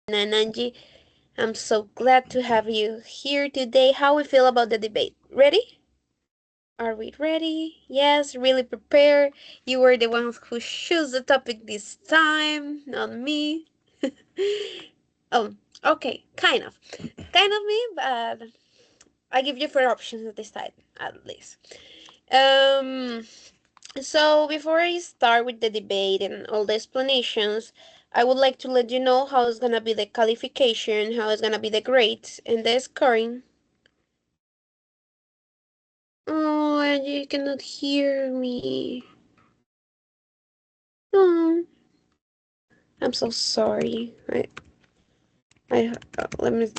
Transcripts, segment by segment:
and Angie. I'm so glad to have you here today. How we feel about the debate? Ready? Are we ready? Yes, really prepared. You were the ones who choose the topic this time, not me. Oh, okay, kind of. Kind of me, but I give you four options at this time, at least. Um, So, before I start with the debate and all the explanations, I would like to let you know how it's gonna be the qualification, how it's gonna be the grades, and the scoring. Oh, and you cannot hear me. Oh, I'm so sorry. Let me.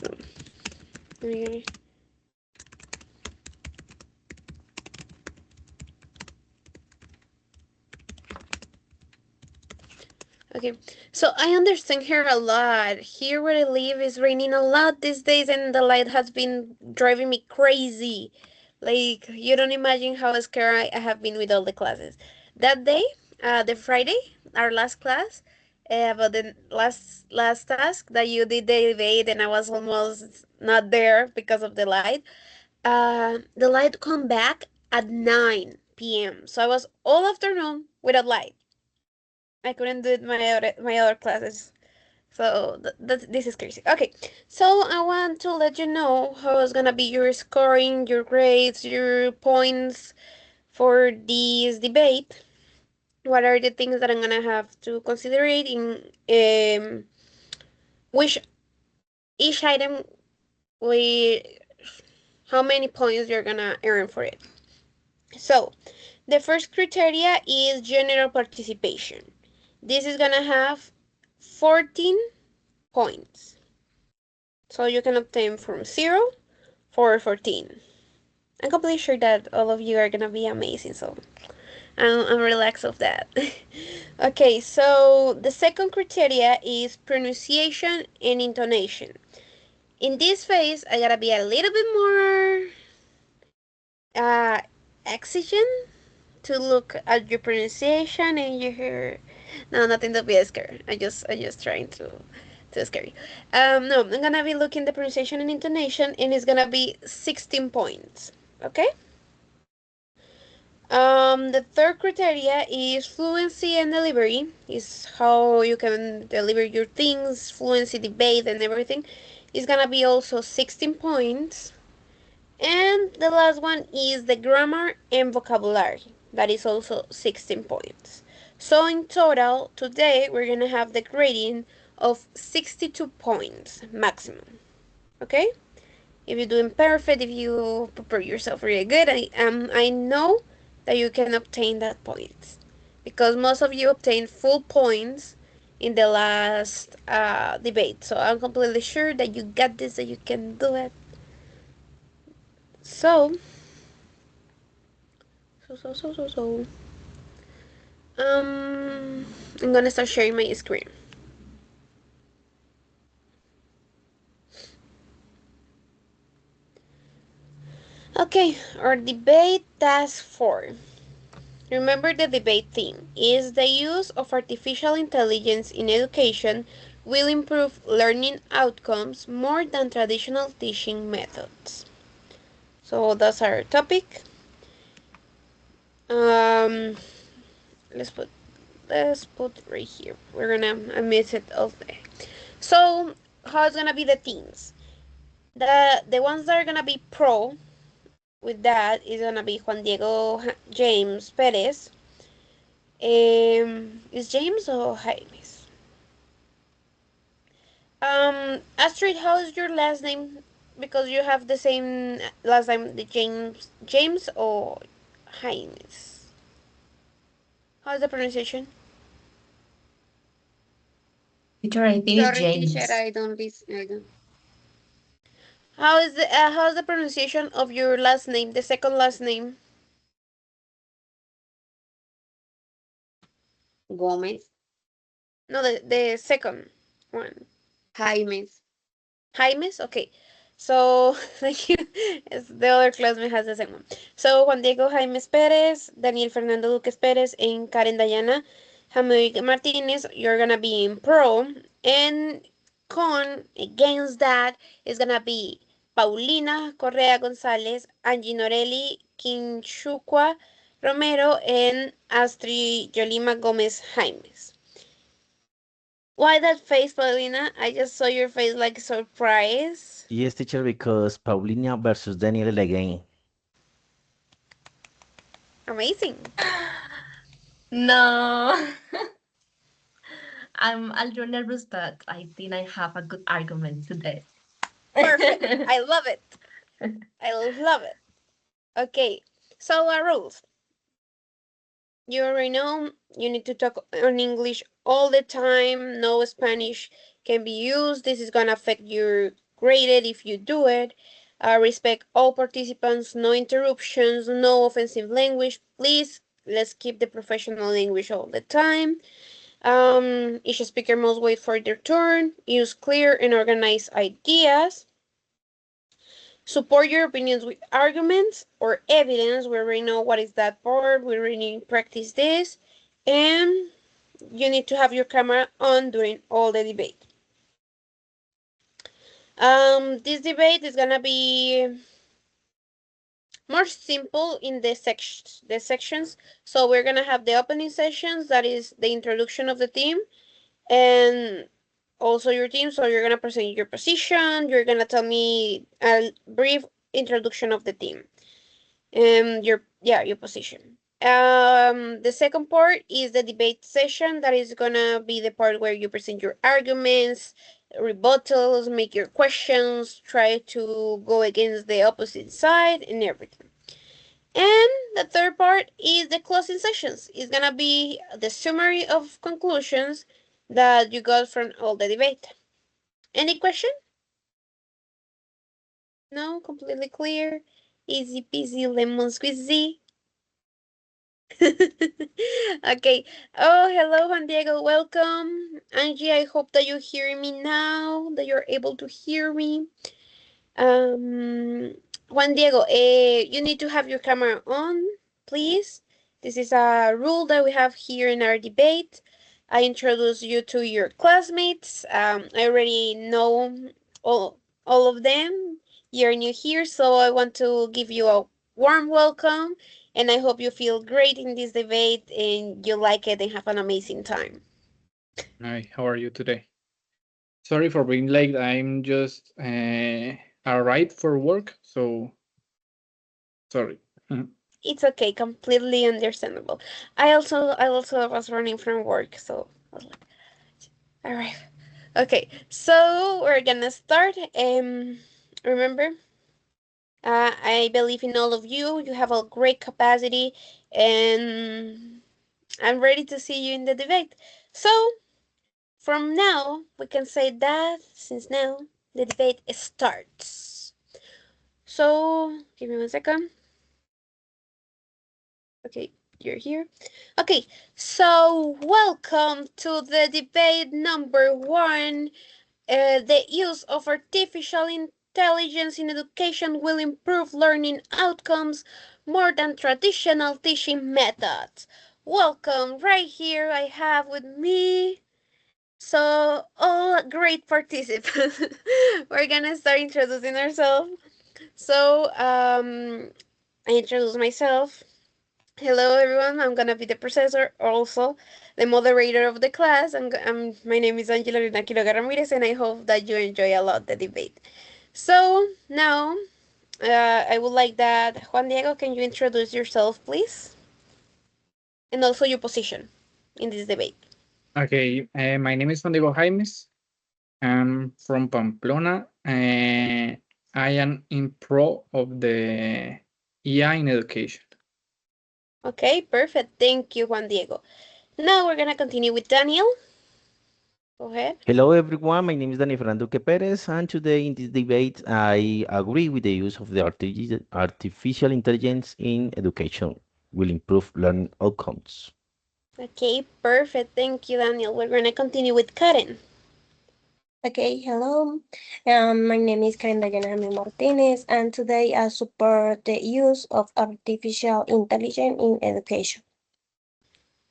Okay, so I understand here a lot. Here where I live is raining a lot these days, and the light has been driving me crazy. Like, you don't imagine how scared I have been with all the classes. That day, the Friday, our last class, about the last task that you did the debate, and I was almost not there because of the light. The light come back at 9 p.m. So I was all afternoon without light. I couldn't do my other classes. So this is crazy. Okay, so I want to let you know how it's gonna be your scoring, your grades, your points for this debate. What are the things that I'm gonna have to consider in which each item we how many points you're gonna earn for it. So the first criteria is general participation. This is gonna have 14 points. So you can obtain from 0 for 14. I'm completely sure that all of you are gonna be amazing, so I'm relaxed of that. Okay, so the second criteria is pronunciation and intonation. In this phase, I gotta be a little bit more uh, exigent to look at your pronunciation and your. No, nothing to be scared. I just trying to scare you. No, I'm gonna be looking the pronunciation and intonation, and it's gonna be 16 points. Okay. The third criteria is fluency and delivery. Is how you can deliver your things, fluency, debate, and everything. It's gonna be also 16 points. And the last one is the grammar and vocabulary. That is also 16 points. So in total, today we're gonna have the grading of 62 points maximum. Okay? If you're doing perfect, if you prepare yourself really good, I know that you can obtain that points because most of you obtained full points in the last debate. So I'm completely sure that you got this, that you can do it. So, so. I'm gonna start sharing my screen. Okay, our debate task 4. Remember the debate theme is the use of artificial intelligence in education will improve learning outcomes more than traditional teaching methods. So that's our topic. Um, let's put right here. We're gonna miss it all day. So how's gonna be the themes? The ones that are gonna be pro with that is gonna be Juan Diego James Perez. Is James or James? Astrid, how is your last name? Because you have the same last name, the James or James. How's the pronunciation? Teacher, I think it's Sorry, teacher, James. I don't listen. I don't. How's the pronunciation of your last name, the second last name? Gomez. No, the second one. Jaimes. Jaimes? Okay. So, thank you. The other classmate has the same one. So, Juan Diego Jaimes Perez, Daniel Fernando Duques Perez, and Karen Dayana Jaime Martinez, you're gonna be in pro. And con, against that, is gonna be Paulina Correa González, Angie Norelli, Quinchuqua Romero, and Astrid Yolima Gomez Jaimes. Why that face, Paulina? I just saw your face like surprise. Yes, teacher, because Paulina versus Daniel again. Amazing. No. I'm a little nervous, but I think I have a good argument today. Perfect. I love it. I love it. Okay, so our rules. You already know you need to talk on English all the time. No Spanish can be used. This is gonna affect your graded if you do it. Respect all participants. No interruptions. No offensive language. Please, let's keep the professional English all the time. Each speaker must wait for their turn. Use clear and organized ideas. Support your opinions with arguments or evidence. We already know what is that part. We already practice this. And you need to have your camera on during all the debate. This debate is gonna be more simple in the sections. So we're gonna have the opening sessions, that is the introduction of the team, and also your team. So you're gonna present your position. You're gonna tell me a brief introduction of the team and your position. The second part is the debate session. That is gonna be the part where you present your arguments, rebuttals, make your questions, try to go against the opposite side, and everything. And the third part is the closing sessions. It's gonna be the summary of conclusions that you got from all the debate. Any question? No, completely clear. Easy peasy lemon squeezy. Okay. Oh, hello, Juan Diego. Welcome. Angie, I hope that you're hearing me now, that you're able to hear me. Juan Diego, you need to have your camera on, please. This is a rule that we have here in our debate. I introduce you to your classmates. I already know all of them. You're new here, so I want to give you a warm welcome, and I hope you feel great in this debate and you like it and have an amazing time. Hi, how are you today? Sorry for being late. I'm just arrived for work, so sorry. It's okay, completely understandable. I also was running from work, so I was like, all right, okay. So we're gonna start. Remember, I believe in all of you. You have a great capacity, and I'm ready to see you in the debate. So from now, we can say that since now the debate starts. So give me 1 second. Okay, you're here. Okay, so welcome to the debate number 1. The use of artificial intelligence in education will improve learning outcomes more than traditional teaching methods. Welcome, right here I have with me. So, all great participants. We're gonna start introducing ourselves. So, I introduce myself. Hello everyone, I'm gonna be the professor, also the moderator of the class. My name is Angela Lina Quiroga Ramirez, and I hope that you enjoy a lot the debate. So now, I would like that Juan Diego, can you introduce yourself, please? And also your position in this debate. Okay, my name is Juan Diego Jaimes. I'm from Pamplona. I am in pro of the AI in education. Okay, perfect. Thank you, Juan Diego. Now we're gonna continue with Daniel. Go ahead. Hello, everyone. My name is Daniel Fernando Perez, and today in this debate, I agree with the use of the artificial intelligence in education will improve learning outcomes. Okay, perfect. Thank you, Daniel. We're gonna continue with Karen. Okay, hello. My name is Karen Dayana Martinez, and today I support the use of artificial intelligence in education.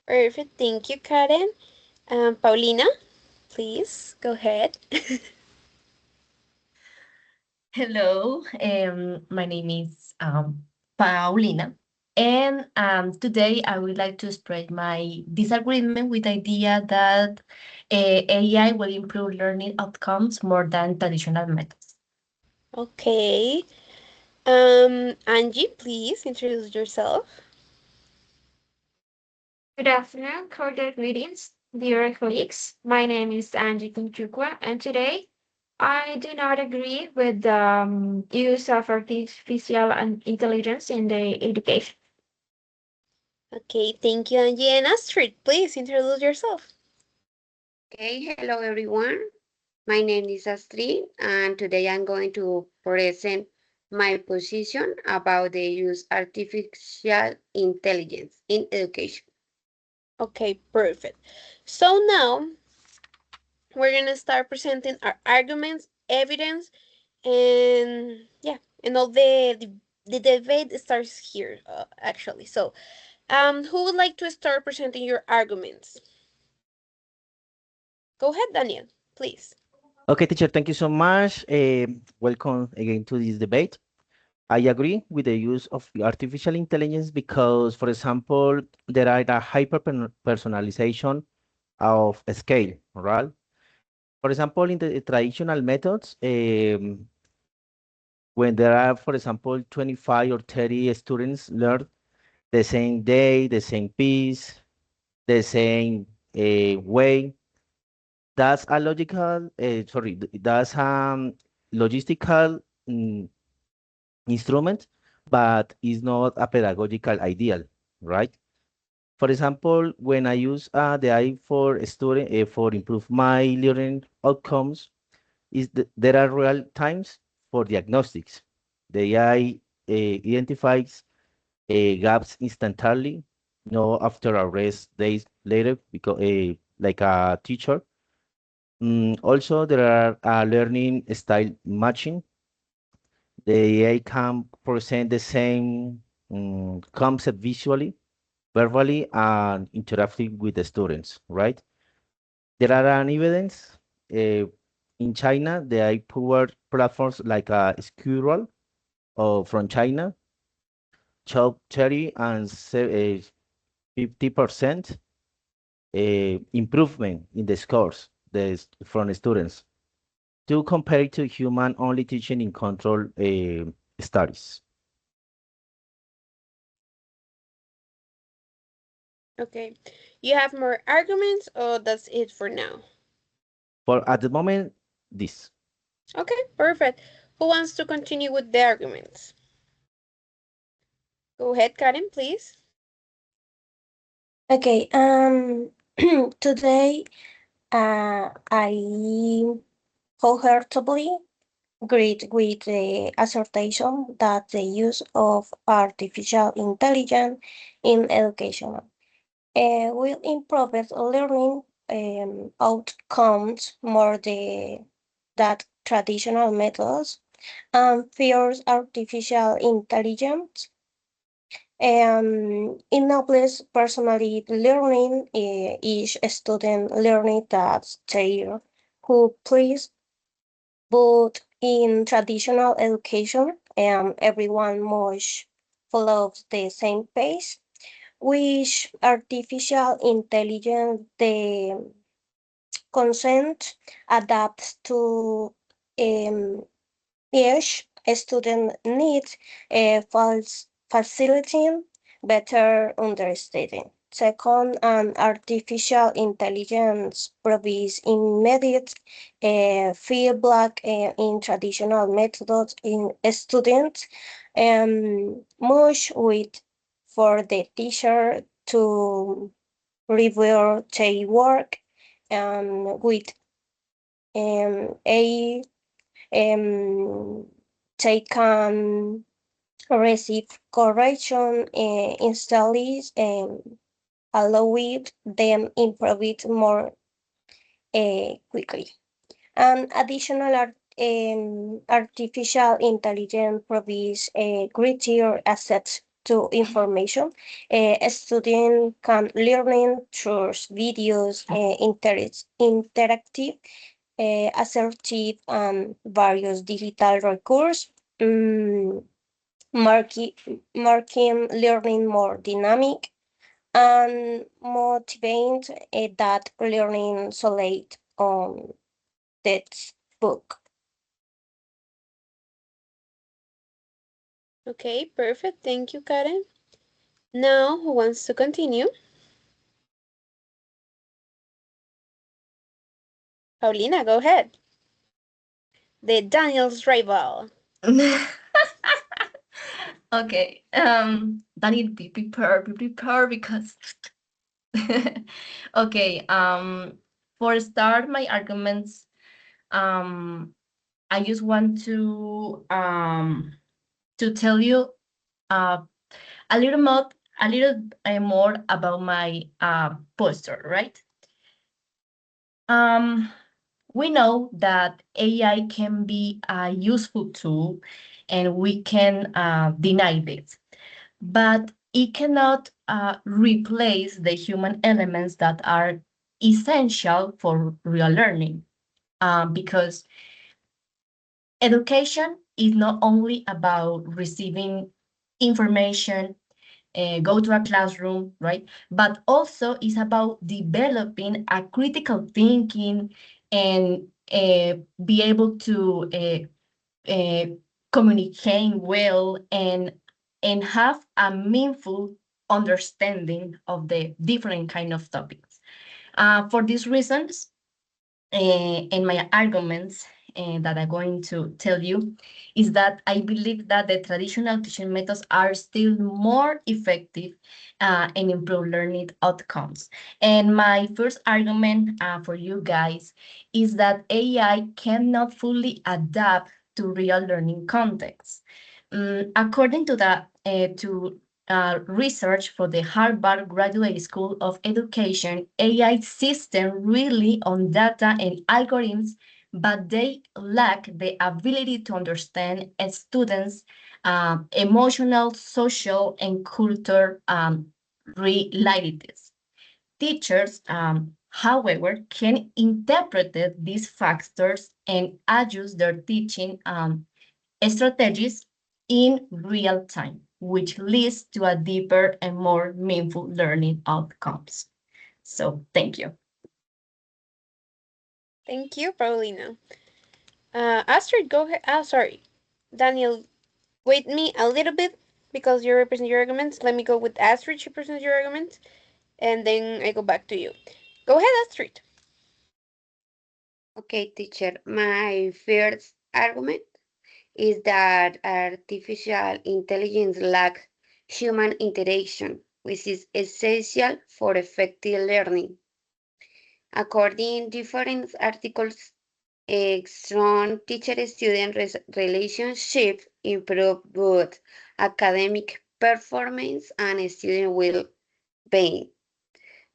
Perfect. Thank you, Karen. Paulina. please go ahead. Hello, my name is Paulina, and today I would like to express my disagreement with the idea that AI will improve learning outcomes more than traditional methods. Okay. Angie, please introduce yourself. Good afternoon, cordial greetings, dear colleagues. My name is Angie Kinchukwa, and today I do not agree with the use of artificial intelligence in the education. Okay, thank you, Angie. And Astrid, please introduce yourself. Okay, hello everyone. My name is Astrid, and today I'm going to present my position about the use artificial intelligence in education. Okay, perfect. So now we're gonna start presenting our arguments, evidence, and yeah, and all the debate starts here actually. So, who would like to start presenting your arguments? Go ahead, Daniel, please. Okay, teacher, thank you so much. Welcome again to this debate. I agree with the use of artificial intelligence because, for example, there are a hyper personalization of a scale, right? For example, in the traditional methods, when there are, for example, 25 or 30 students learn the same day, the same piece, the same way, that's a logical, that's logistical mm, instrument, but it's not a pedagogical ideal, right? For example, when I use the AI for student for improve my learning outcomes, there are real times for diagnostics. The AI identifies gaps instantly, no after a rest days later, because like a teacher. Also, there are learning style matching. The AI can present the same concept visually, verbally, and interacting with the students, right? There are an evidence in China, the AI powered platforms like Squirrel from China show 30 and 50% improvement in the scores from the students to compare it to human only teaching in control studies. Okay, you have more arguments, or that's it for now? For at the moment, this. Okay, perfect. Who wants to continue with the arguments? Go ahead, Karen, please. Okay, today I wholeheartedly agree with the assertion that the use of artificial intelligence in education will improve learning outcomes more than traditional methods and fears artificial intelligence enables personally learning each student learning that they who please, but in traditional education everyone must follow the same pace which artificial intelligence the consent adapts to um, each student needs, facilitating better understanding. Second, artificial intelligence provides immediate feedback in traditional methods in students, much with for the teacher to review their work and with a they can receive correction instantly and allowing them improve it more quickly. And additional artificial intelligence provides greater assets to information. A student can learn through videos, interactive, assertive, and various digital recourse, making learning more dynamic and motivate that learning solid on textbook. Okay, perfect. Thank you, Karen. Now, who wants to continue? Paulina, go ahead. The Daniel's rival. Okay, Daniel, be prepared because okay, for start my arguments, I just want to tell you uh a little more about my poster, right? We know that AI can be a useful tool and we can deny this, but it cannot replace the human elements that are essential for real learning. Because education is not only about receiving information, go to a classroom, right? But also is about developing a critical thinking and be able to communicate well and have a meaningful understanding of the different kind of topics. For these reasons, and my arguments that I'm going to tell you is that I believe that the traditional teaching methods are still more effective and improve learning outcomes. And my first argument for you guys is that AI cannot fully adapt to real learning contexts. According to the research for the Harvard Graduate School of Education, AI system really on data and algorithms, but they lack the ability to understand a students' emotional, social, and cultural realities. Teachers, however, can interpret these factors and adjust their teaching strategies in real time, which leads to a deeper and more meaningful learning outcomes. So thank you. Thank you, Paulina. Astrid, go ahead. Sorry. Daniel, wait me a little bit because you represent your arguments. Let me go with Astrid. She presents your arguments. And then I go back to you. Go ahead, Astrid. Okay, teacher, my first argument is that artificial intelligence lacks human interaction, which is essential for effective learning. According to different articles, a strong teacher-student relationship improve both academic performance and student well-being.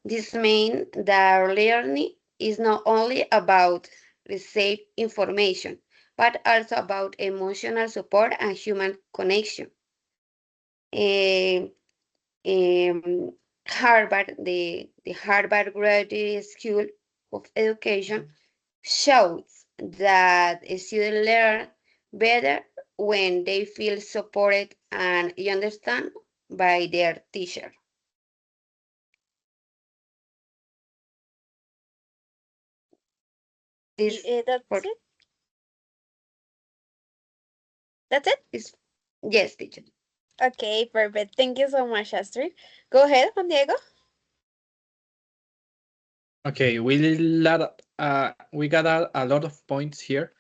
This means that learning is not only about receiving information, but also about emotional support and human connection. Harvard, the Harvard Graduate School of Education shows that students learn better when they feel supported and understood by their teacher. This That's for, it? That's it? is, yes, teacher. Okay, perfect. Thank you so much, Astrid. Go ahead, Juan Diego. Okay, we got a lot of points here.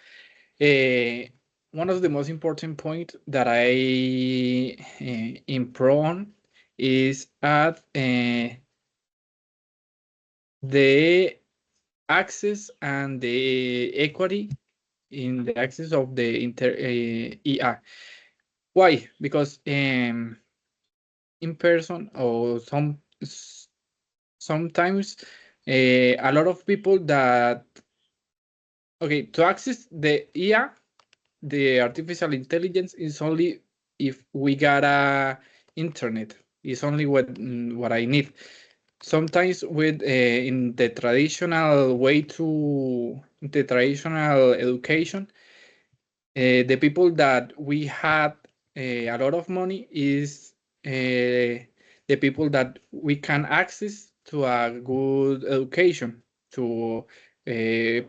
One of the most important point that I improve on is at the access and the equity in the access of the EI. Why? Because in person or sometimes a lot of people that to access the IA, the artificial intelligence is only if we got a internet. It's only what I need. Sometimes with in the traditional way to the traditional education, the people that we had a lot of money is the people that we can access to a good education, to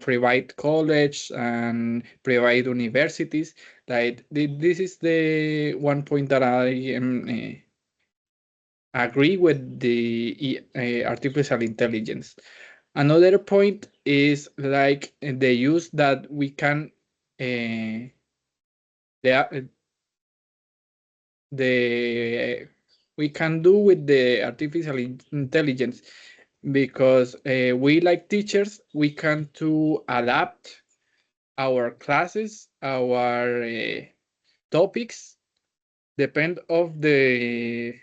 private college and private universities. Like this is the one point that I am agree with the artificial intelligence. Another point is like the use that we can the the we can do with the artificial intelligence, because we like teachers, we can to adapt our classes, our topics, depend of the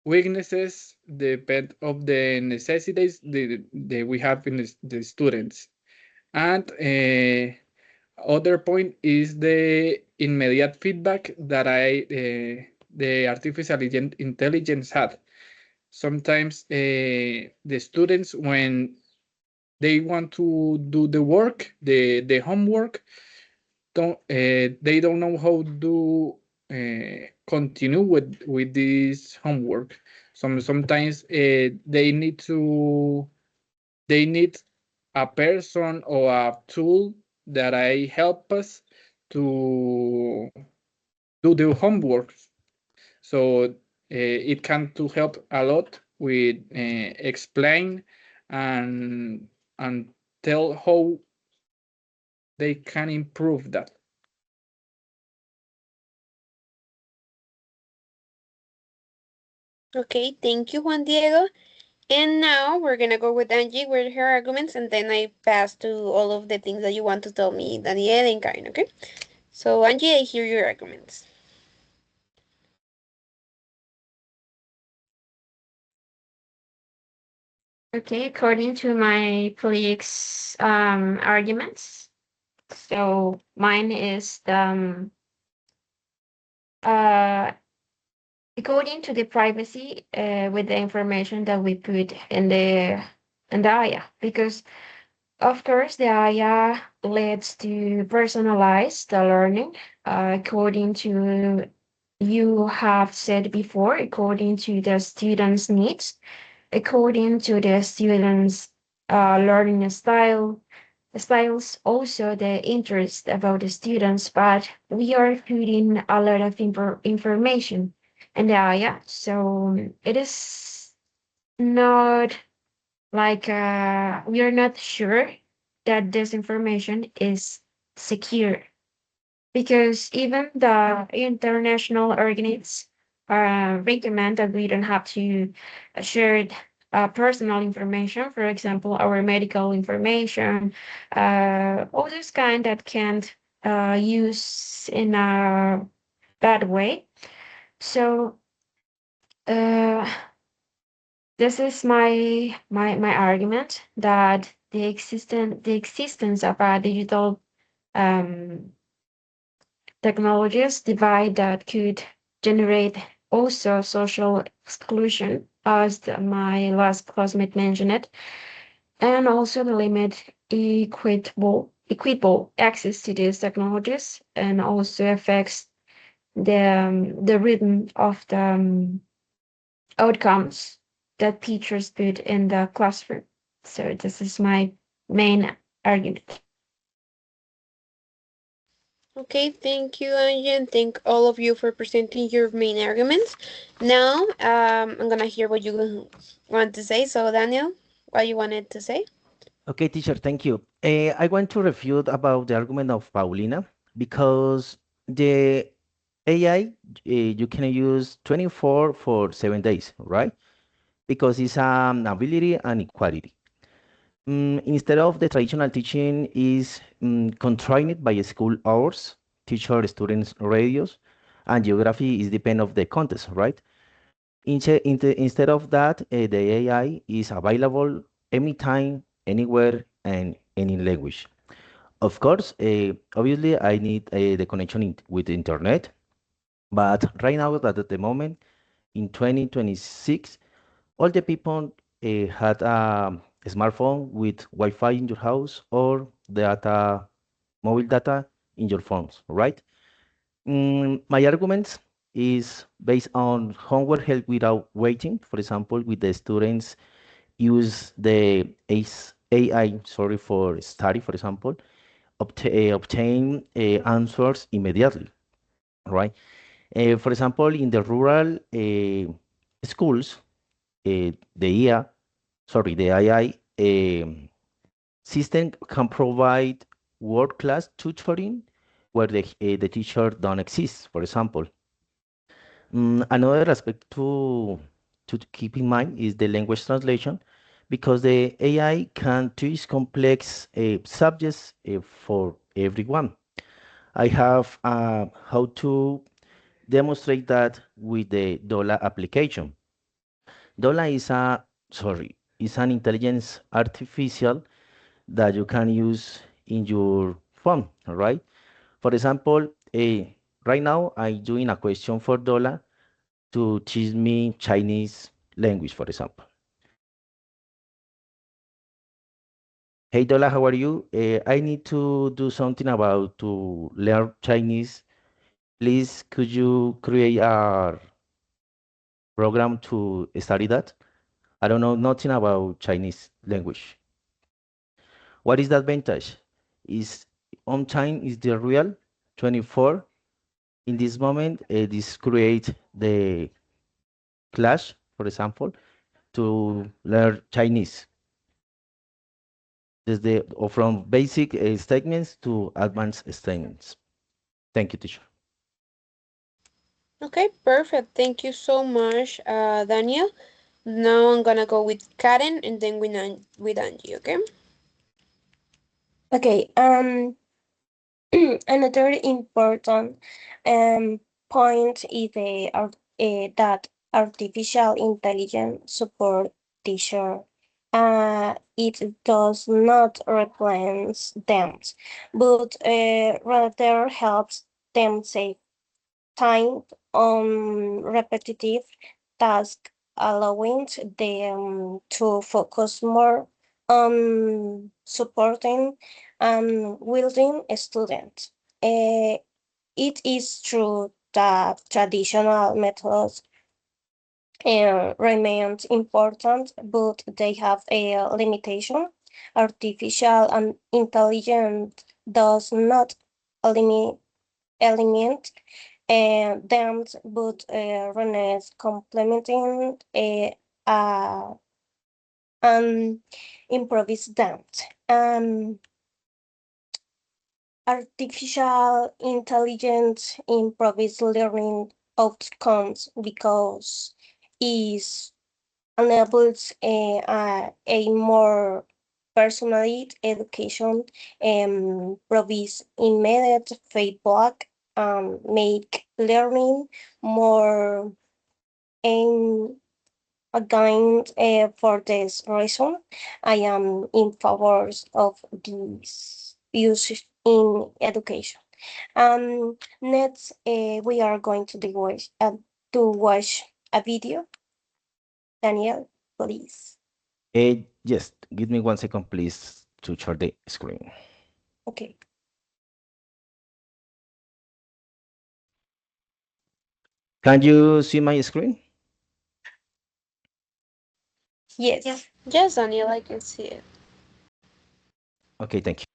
weaknesses, depend of the necessities that we have in the students. And other point is the immediate feedback that the artificial intelligence had. Sometimes the students, when they want to do the work, the homework, they don't know how to continue with this homework. Sometimes they need a person or a tool that I help us to do the homework. So it can to help a lot with explain and tell how they can improve that. Okay, thank you, Juan Diego. And now we're gonna go with Angie with her arguments, and then I pass to all of the things that you want to tell me, Danielle and Karen, okay? So, Angie, I hear your arguments. Okay, according to my colleagues' arguments, so mine is uh, according to the privacy with the information that we put in the AYA, because of course the AYA leads to personalize the learning according to you have said before, according to the students' needs, according to the students' learning styles, also the interest about the students, but we are putting a lot of information in the area. So it is not like we are not sure that this information is secure, because even the international organisms recommend that we don't have to share personal information, for example, our medical information, all those kind that can't use in a bad way. So this is my argument that the existence of a digital technologies divide that could generate also social exclusion, as my last classmate mentioned it, and also the limit equitable access to these technologies, and also affects the rhythm of the outcomes that teachers put in the classroom. So this is my main argument. Okay, thank you, Angie, and thank all of you for presenting your main arguments. Now, I'm gonna hear what you want to say. So, Daniel, what you wanted to say? Okay, teacher, thank you. I want to refute about the argument of Paulina because the AI you can use 24 for 7 days, right? Because it's ability and equality. Instead of the traditional teaching is constrained by school hours, teacher students radios, and geography is depend of the context, right? Instead of that, the AI is available anytime, anywhere, and any language. Of course, obviously, I need the connection with the internet, but right now, at the moment, in 2026, all the people had a smartphone with Wi-Fi in your house or data, mobile data in your phones, right? My arguments is based on homework help without waiting. For example, with the students use the AI, sorry, for study, for example, obtain answers immediately, right? For example, in the rural schools, the AI system can provide world-class tutoring where the teacher don't exist, for example. Another aspect to keep in mind is the language translation, because the AI can teach complex subjects for everyone. I have how to demonstrate that with the DOLA application. DOLA is an intelligence artificial that you can use in your phone, right? For example, right now I'm doing a question for DOLA to teach me Chinese language, for example. Hey Dola, how are you? I need to do something about to learn Chinese. Please, could you create a program to study that? I don't know nothing about Chinese language. What is the advantage? Is on time is the real 24. In this moment, this create the class, for example, to learn Chinese. Or from basic statements to advanced statements. Thank you, teacher. Okay, perfect. Thank you so much, Daniel. Now I'm gonna go with Karen and then with Angie, okay? Okay, another important point is that artificial intelligence support teacher. It does not replace them, but rather helps them save time on repetitive tasks, allowing them to focus more on supporting and wielding students. It is true that traditional methods remain important, but they have a limitation. Artificial and intelligence does not eliminate them, but runs complementing and improves them. Um, Artificial intelligence improves learning outcomes because it enables a more personalized education and provides immediate feedback and make learning more and again for this reason I am in favor of this use in education. Next, we are going to watch a video. Daniel, please. Yes, give me 1 second, please, to share the screen. Okay. Can you see my screen? Yes. Yes, Daniel, I can see it. Okay, thank you.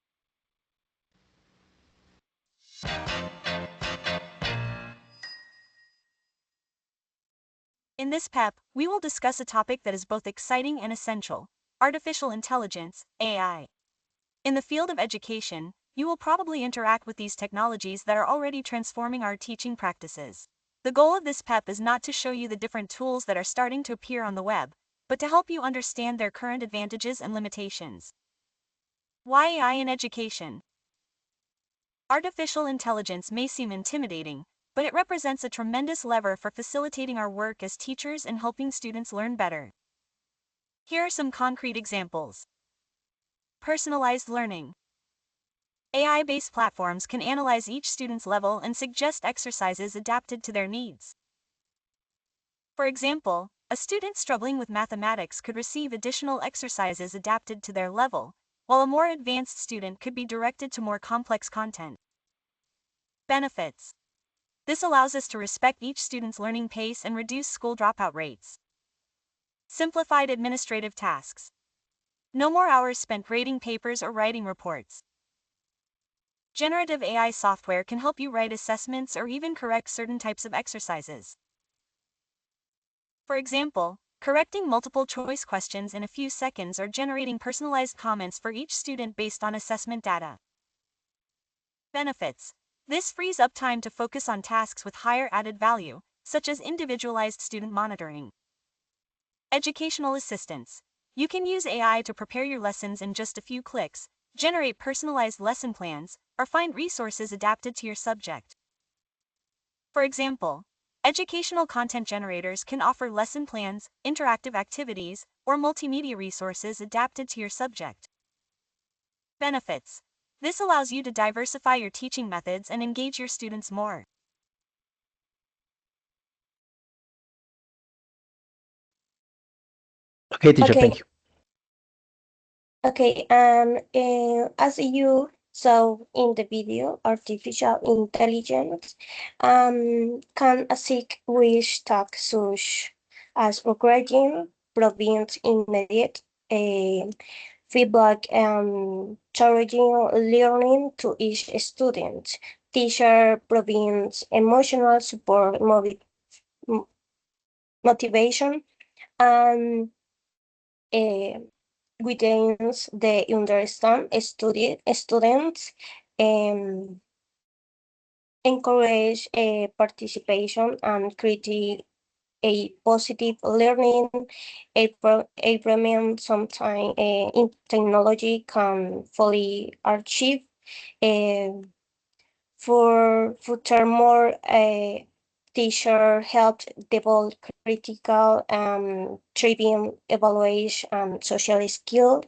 In this PEP, we will discuss a topic that is both exciting and essential: artificial intelligence, AI. In the field of education, you will probably interact with these technologies that are already transforming our teaching practices. The goal of this PEP is not to show you the different tools that are starting to appear on the web, but to help you understand their current advantages and limitations. Why AI in education? Artificial intelligence may seem intimidating, but it represents a tremendous lever for facilitating our work as teachers and helping students learn better. Here are some concrete examples. Personalized learning. AI-based platforms can analyze each student's level and suggest exercises adapted to their needs. For example, a student struggling with mathematics could receive additional exercises adapted to their level, while a more advanced student could be directed to more complex content. Benefits. This allows us to respect each student's learning pace and reduce school dropout rates. Simplified administrative tasks. No more hours spent grading papers or writing reports. Generative AI software can help you write assessments or even correct certain types of exercises. For example, correcting multiple choice questions in a few seconds or generating personalized comments for each student based on assessment data. Benefits. This frees up time to focus on tasks with higher added value, such as individualized student monitoring. Educational assistance. You can use AI to prepare your lessons in just a few clicks, generate personalized lesson plans, or find resources adapted to your subject. For example, educational content generators can offer lesson plans, interactive activities, or multimedia resources adapted to your subject. Benefits. This allows you to diversify your teaching methods and engage your students more. Okay, teacher, Okay. thank you. Okay, as you saw in the video, artificial intelligence can seek which tasks such as upgrading, provides immediate feedback and targeting learning to each student. Teacher provides emotional support, motivation, and guidance the understand students, um, encourage participation and create a positive learning environment. Sometimes in technology can fully achieve. Uh, furthermore, teacher helped develop critical and trivial evaluation and social skills,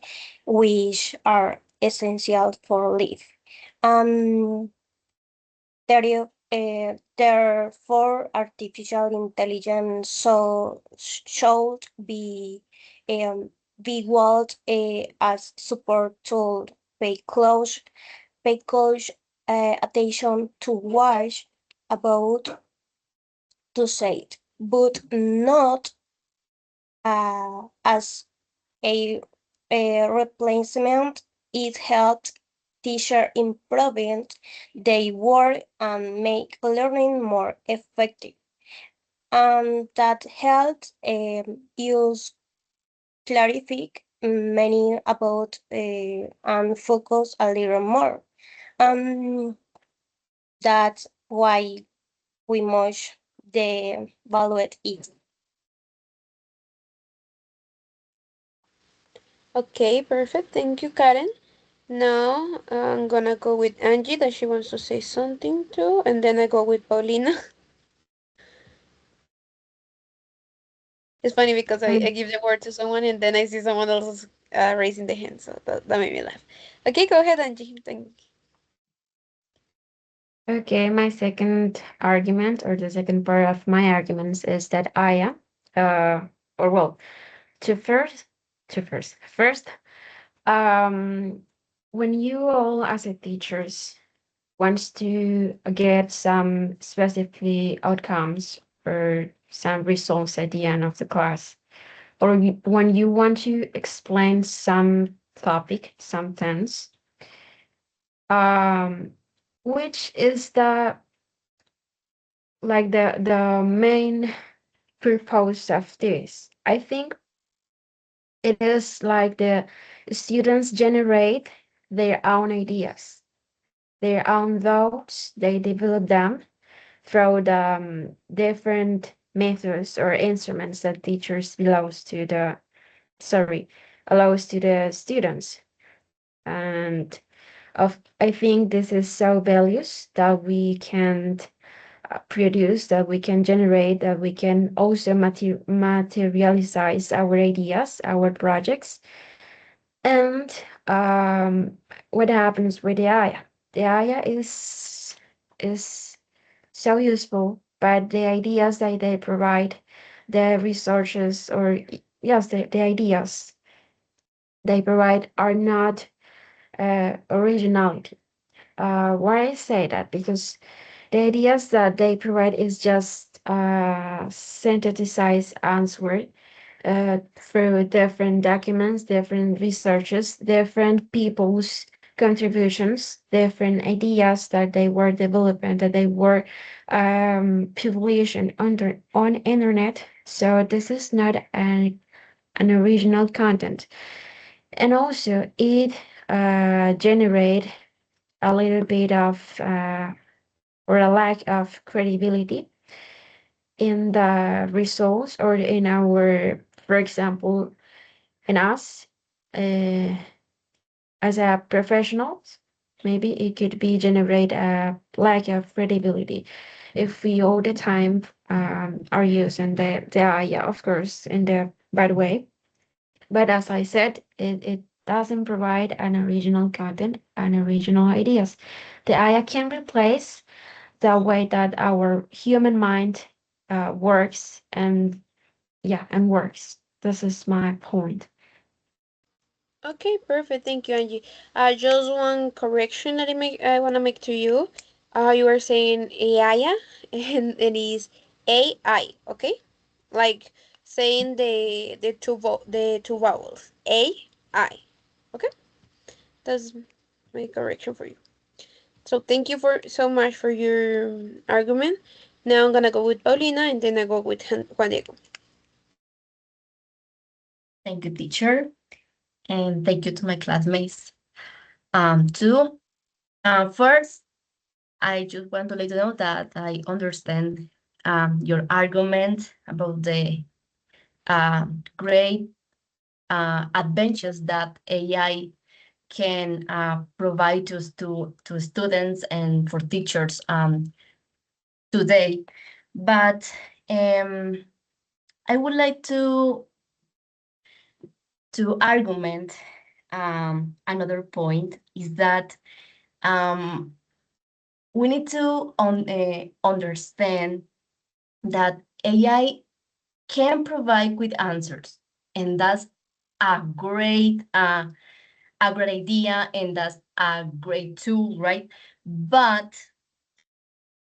which are essential for life. Um, therefore, artificial intelligence should be viewed as support tool. Pay close attention to what about to say it, but not as a, replacement. It helps teacher improve their work and make learning more effective. And that helps use clarify many about and focus a little more. That's why we must evaluate it. Okay, perfect. Thank you, Karen. Now I'm gonna go with Angie that she wants to say something too, and then I go with Paulina. It's funny because I give the word to someone and then I see someone else raising the hand, so that made me laugh. Okay, go ahead, Angie. Thank Okay, my second argument, or the second part of my arguments, is that Aya, or well, first, when you all as a teachers wants to get some specific outcomes or some results at the end of the class, or when you want to explain some topic, sometimes, which is the main purpose of this? I think it is like the students generate their own ideas, their own thoughts. They develop them through the different methods or instruments that teachers allows to the students. And I think this is so values that we can produce, that we can generate, that we can also materialize our ideas, our projects. And what happens with the AI? The AI is so useful, but the ideas that they provide the resources or yes, the ideas they provide are not originality. Why I say that? Because the ideas that they provide is just synthesized answer through different documents, different researches, different people's contributions, different ideas that they were developing, that they were publishing on internet. So this is not an original content. And also it generate a little bit of or a lack of credibility in the results or in our, for example, in us uh, as a professionals. Maybe it could be generate a lack of credibility if we all the time are using the AI, of course, in the bad way. But as I said, it doesn't provide an original content and original ideas. The AI can replace the way that our human mind works and works. This is my point. Okay, perfect. Thank you, Angie. Just one correction that I want to make to you. You were saying AI, and it is AI. Okay, like saying the two vowels. AI. Okay, that's my correction for you. So thank you for so much for your argument. Now I'm gonna go with Paulina, and then I go with Juan Diego. Thank you, teacher. And thank you to my classmates. Too. First, I just want to let you know that I understand your argument about the great adventures that AI can provide to students and for teachers today. But I would like to argument another point is that we need to understand that AI can provide with answers, and that's a great idea, and that's a great tool, right? But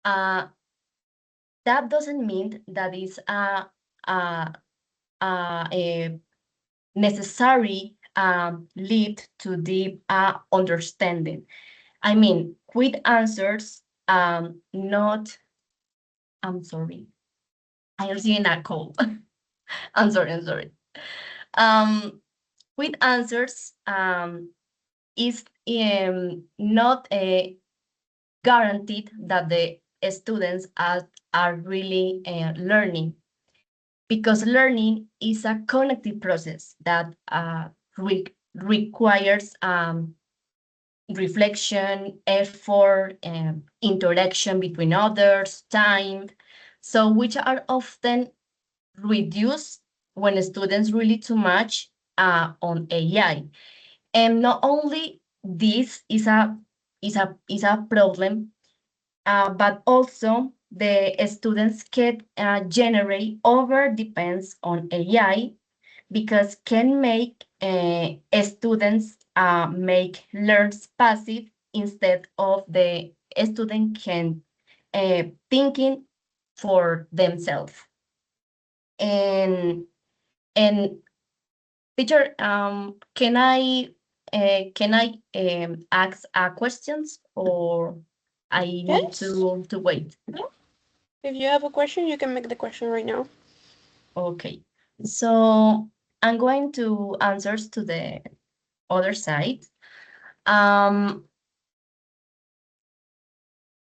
that doesn't mean that it's a necessary lead to deep understanding. I mean, quick answers, not, I'm sorry, I am seeing a call. I'm sorry. Quick answers is not a guaranteed that the students are really learning, because learning is a cognitive process that requires reflection, effort, interaction between others, time, so which are often reduced when students rely too much on AI. And not only this is a problem, but also the students can generate over depends on AI, because can make students make learns passive instead of the student can thinking for themselves. And teacher, can I ask questions, or I need Yes. to wait? If you have a question, you can make the question right now. Okay, so I'm going to answers to the other side.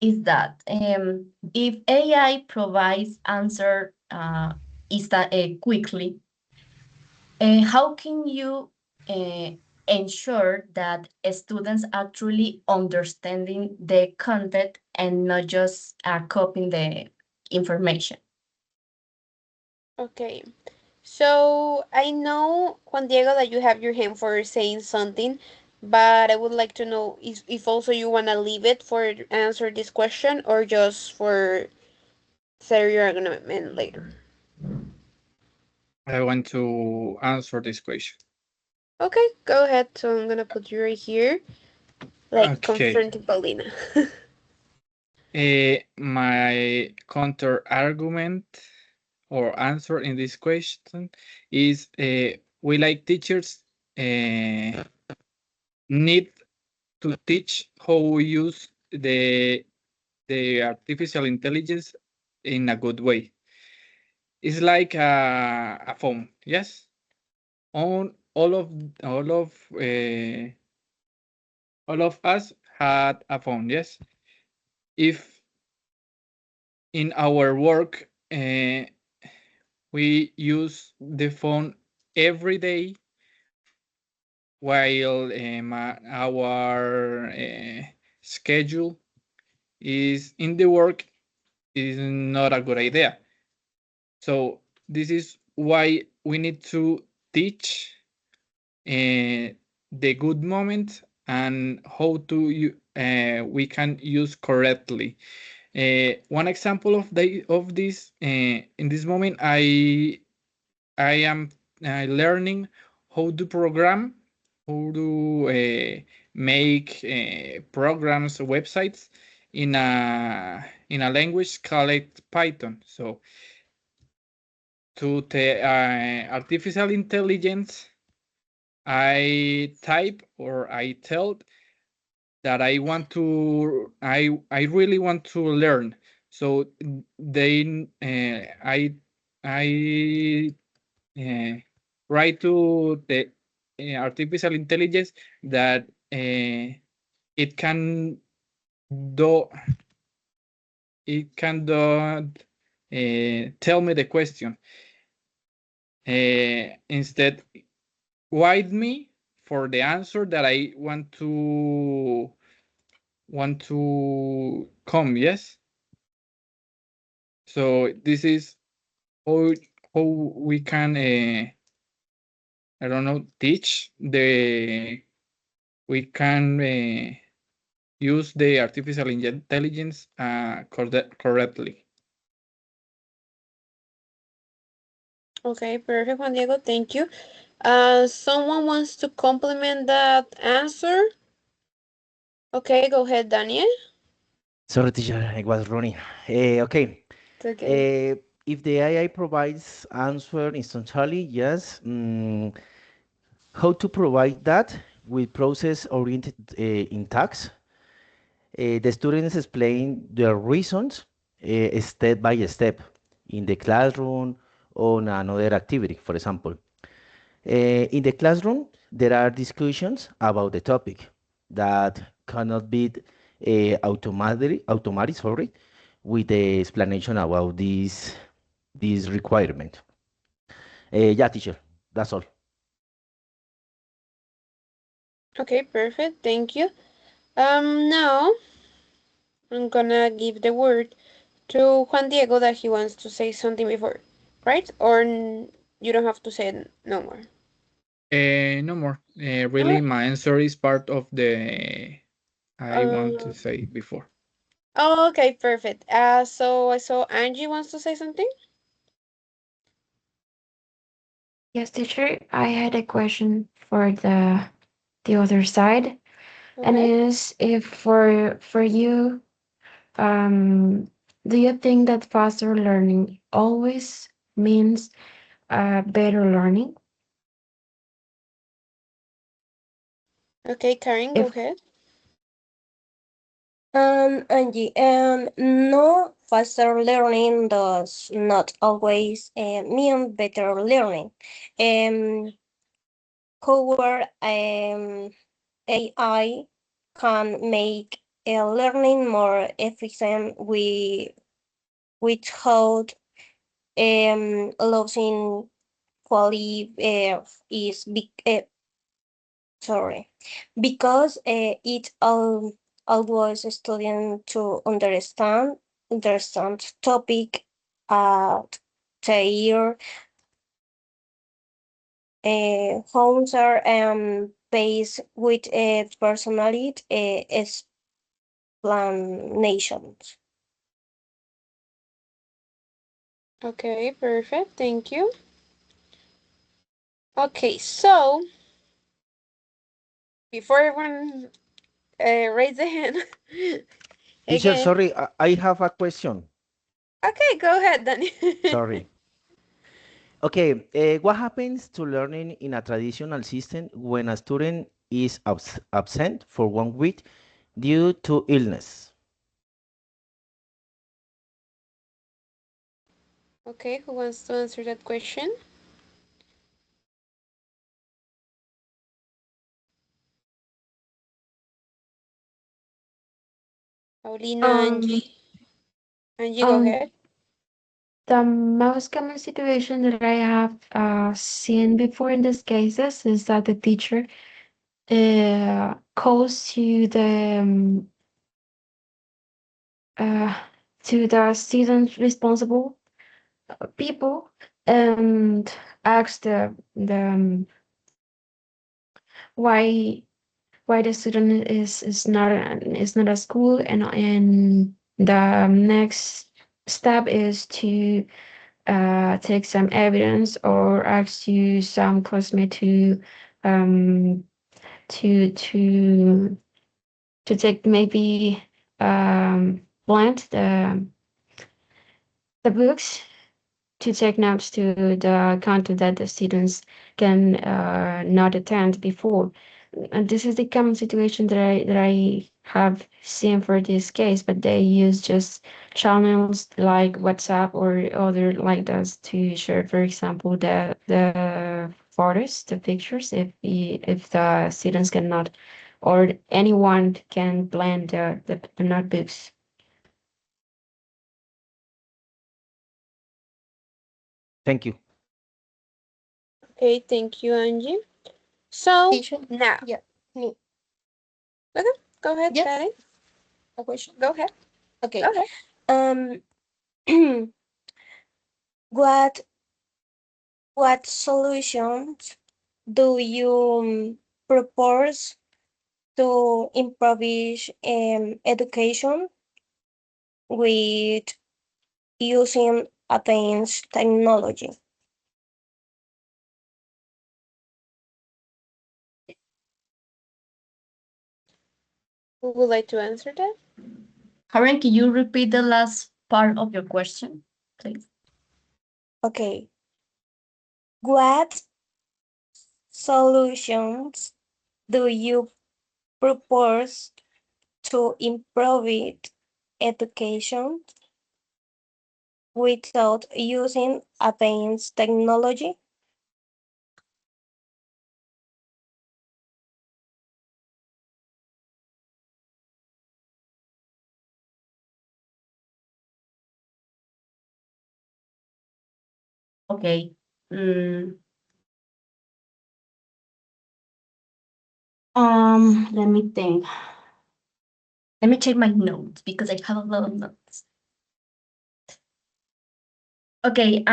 Is that if AI provides answer is that quickly, how can you ensure that students actually understanding the content and not just copying the information? Okay. So I know, Juan Diego, that you have your hand for saying something, but I would like to know if also you want to leave it for answer this question or just for say your argument later. I want to answer this question. Okay, go ahead. So I'm gonna put you right here, like Okay. confronting Paulina. My counter argument or answer in this question is we like teachers need to teach how we use the artificial intelligence in a good way. It's like a phone, yes. On all of us had a phone, yes. If in our work we use the phone every day while our schedule is in the work, is not a good idea. So this is why we need to teach the good moment and how to we can use correctly. One example of this in this moment, I am learning how to program, how to make programs, websites in a language called Python. So to the artificial intelligence, I type or I tell that I want to, I really want to learn. So they, I write to the artificial intelligence that it can do, tell me the question. Instead, guide me for the answer that I want to come, yes. So this is how we can I don't know, teach we can use the artificial intelligence correctly. Okay, perfect, Juan Diego. Thank you. Someone wants to complement that answer? Okay, go ahead, Daniel. Sorry, teacher, I was running. Okay. It's okay. If the AI provides answer instantly, yes. How to provide that with process-oriented in tasks? The students explain their reasons step by step in the classroom on another activity, for example. In the classroom, there are discussions about the topic that cannot be automatic, sorry, with the explanation about this requirement. Yeah, teacher, that's all. Okay, perfect. Thank you. Now I'm gonna give the word to Juan Diego that he wants to say something before, right? Or you don't have to say no more. No more. No Really, my answer is part of the I want to more? say before. Oh, okay, perfect. So I saw Angie wants to say something. Yes, teacher, I had a question for the other side, and Okay. is if for you, do you think that faster learning always means better learning? Okay, Karen, go If ahead. Angie, no, faster learning does not always mean better learning. However, AI can make learning more efficient without losing quality is big. Sorry, because it always student to understand topic at their homes are based with personality explanations. Okay, perfect. Thank you. Okay, so before everyone raise the hand, Teacher, again. sorry, I have a question. Okay, go ahead, Danny. Sorry. Okay, what happens to learning in a traditional system when a student is absent for 1 week due to illness? Okay, who wants to answer that question? Paulina, Angie. Angie, go ahead. The most common situation that I have seen before in these cases is that the teacher calls to the student responsible people and asks why the student is not at school, and the next step is to take some evidence or ask you some classmate um to to to take maybe blend the books to take notes to the content that the students can not attend before. And this is the common situation that I have seen for this case, but they use just channels like WhatsApp or other like this to share, for example, the photos, the pictures, if the students cannot or anyone can blend the notebooks. Thank you. Okay, thank you, Angie. So Teacher? now, Yeah, me. okay, go ahead, Yeah. Patty. A question? Go ahead. Okay. Go ahead. What solutions do you propose to improve education with using advanced technology? Who would like to answer that? Karen, can you repeat the last part of your question, please? Okay. What solutions do you propose to improve education without using advanced technology? Okay. Let me think. Let me check my notes because I have a lot of notes. Okay,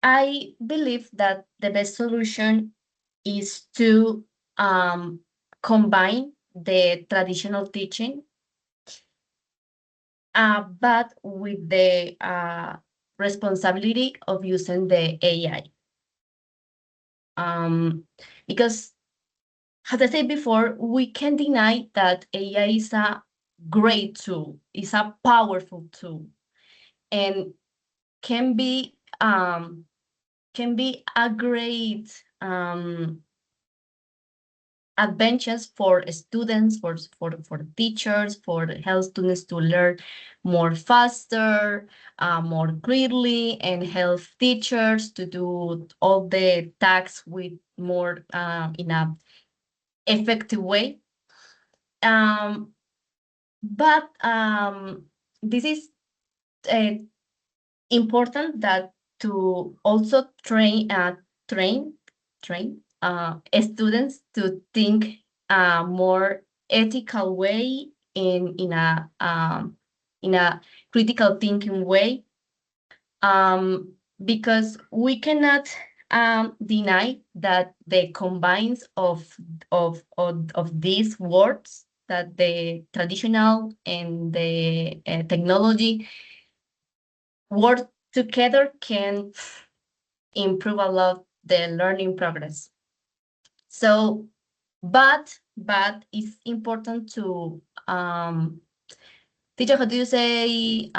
I believe that the best solution is to combine the traditional teaching, but with the responsibility of using the AI. Because, as I said before, we can deny that AI is a great tool, is a powerful tool, and can be a great adventures for students, for teachers, for help students to learn more faster, more clearly, and help teachers to do all the tasks with more in a effective way. But this is important that to also train students to think more ethical way in a critical thinking way, because we cannot deny that the combines of these words, that the traditional and the technology work together improve a lot the learning progress. So, but it's important to teacher, how do you say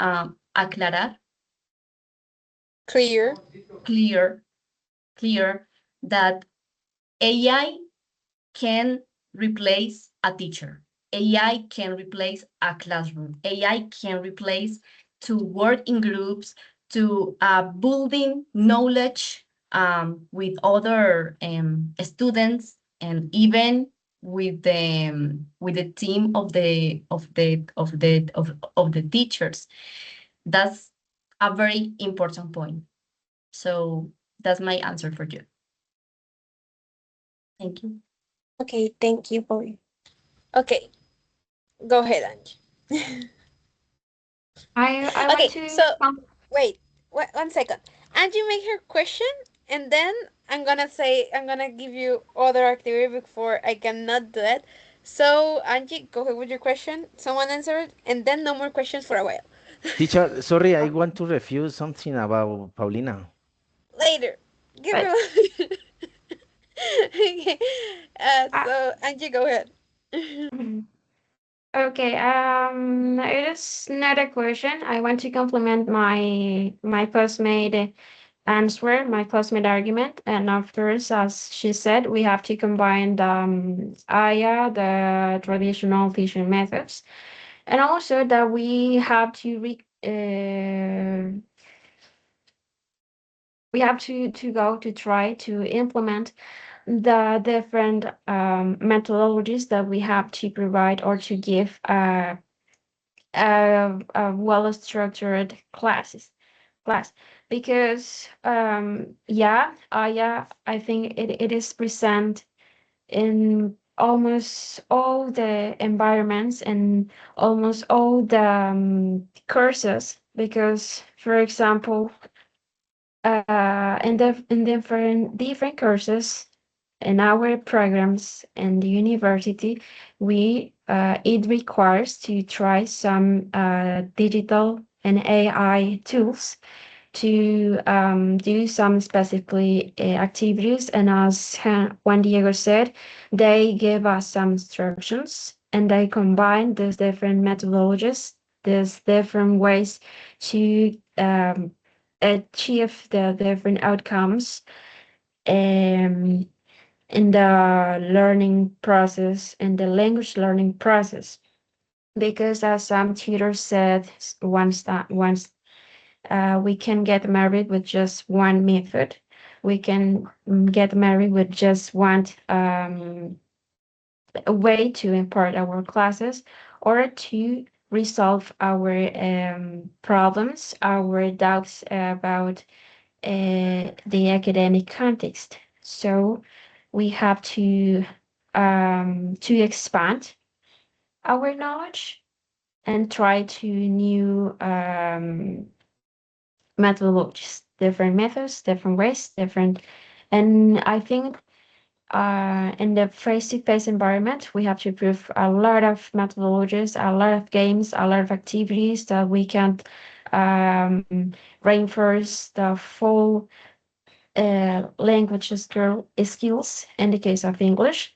aclarar? Clear. Clear that AI can replace a teacher. AI can replace a classroom. AI can replace to work in groups, to building knowledge with other students, and even with the team of the teachers. That's a very important point. So that's my answer for you. Thank you. Okay, thank you for Okay, go ahead, Angie. I want Okay, to so wait, one second. Angie, make her question, and then I'm gonna give you other activity before I cannot do it. So Angie, go ahead with your question. Someone answer it, and then no more questions for a while. Teacher, sorry, I want to refuse something about Paulina. Later. Give but me. Okay. uh, So Angie, go ahead. okay, it is not a question. I want to complement my postmate answer, my postmate argument, and of course, as she said, we have to combine the AYA, the traditional teaching methods, and also that we have to go to try to implement the different methodologies that we have to provide or to give a well-structured class because I think it is present in almost all the environments and almost all the courses because for example in different courses in our programs in the university, it requires to try some digital and AI tools to do some specifically activities. And as Juan Diego said, they give us some instructions and they combine these different methodologies, these different ways to achieve the different outcomes in the learning process and the language learning process. Because as some tutors said once we can get married with just one method. We can get married with just one way to impart our classes or to resolve our problems, our doubts about the academic context. So we have to expand our knowledge and try to new methodologies, different methods, different ways, different. And I think in the face-to-face environment, we have to prove a lot of methodologies, a lot of games, a lot of activities that we can reinforce the full language skills in the case of English.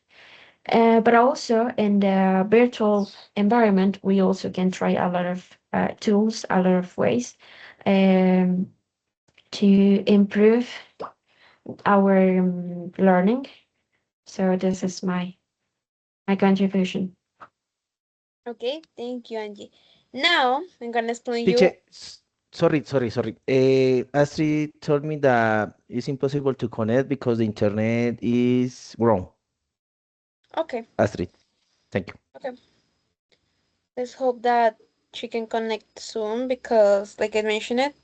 But also in the virtual environment, we also can try a lot of tools, a lot of ways to improve our learning. So this is my contribution. Okay, thank you, Angie. Now I'm gonna explain Teacher, you. sorry. Astrid told me that it's impossible to connect because the internet is wrong. Okay, Astrid, thank you. okay. Let's hope that she can connect soon because, like I mentioned it,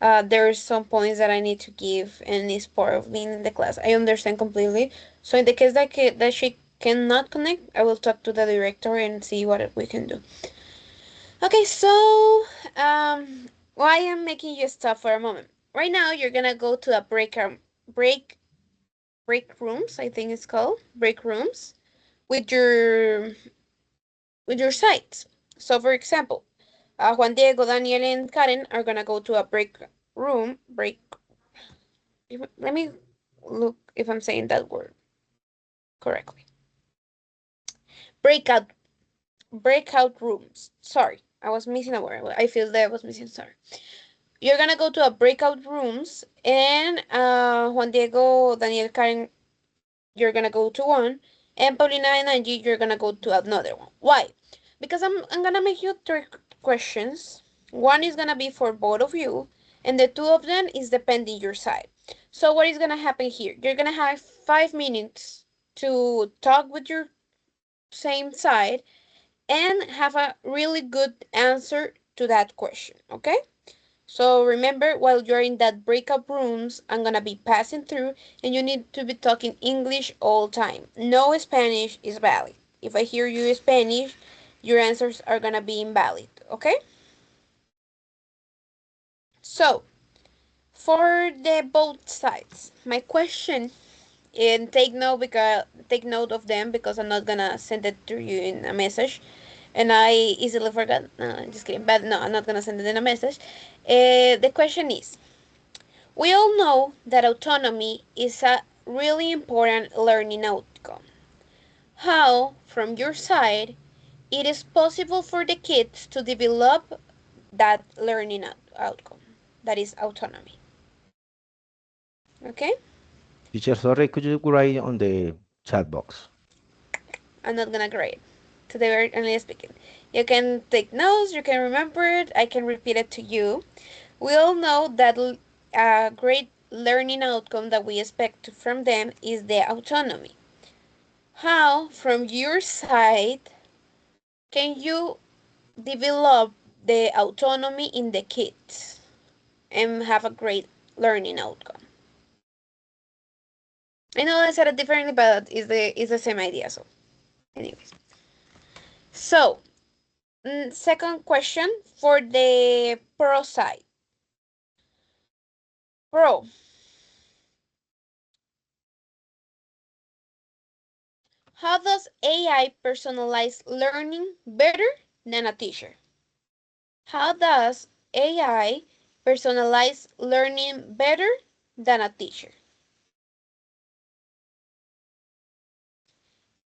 there are some points that I need to give, and it's part of being in the class. I understand completely. So in the case that she cannot connect, I will talk to the director and see what we can do. Okay, so why I'm making you stop for a moment. Right now, you're gonna go to a break rooms. I think it's called break rooms with your sites. So, for example, Juan Diego, Daniel, and Karen are gonna go to a break room. Let me look if I'm saying that word correctly. Breakout rooms. Sorry, I was missing a word. I feel that I was missing. Sorry. You're gonna go to a breakout rooms, and Juan Diego, Daniel, Karen, you're gonna go to one, and Paulina and Angie, you're gonna go to another one. Why? Because I'm gonna make you three questions. One is gonna be for both of you, and the two of them is depending your side. So what is gonna happen here? You're gonna have 5 minutes to talk with your same side and have a really good answer to that question, okay? So remember, while you're in that breakup rooms, I'm gonna be passing through, and you need to be talking English all time. No Spanish is valid. If I hear you Spanish, your answers are gonna be invalid, okay? So, for the both sides, my question, and take note of them because I'm not gonna send it to you in a message, and I easily forgot. No, I'm just kidding. But no, I'm not gonna send it in a message. The question is, we all know that autonomy is a really important learning outcome. How, from your side, it is possible for the kids to develop that learning outcome, that is autonomy. Okay? Teacher, sorry, could you write on the chat box? I'm not gonna grade. Today we're only speaking. You can take notes, you can remember it, I can repeat it to you. We all know that a great learning outcome that we expect from them is the autonomy. How, from your side, can you develop the autonomy in the kids and have a great learning outcome? I know I said it differently, but it's the same idea. So, anyways, so second question for the pro side. Pro, how does AI personalize learning better than a teacher? How does AI personalize learning better than a teacher?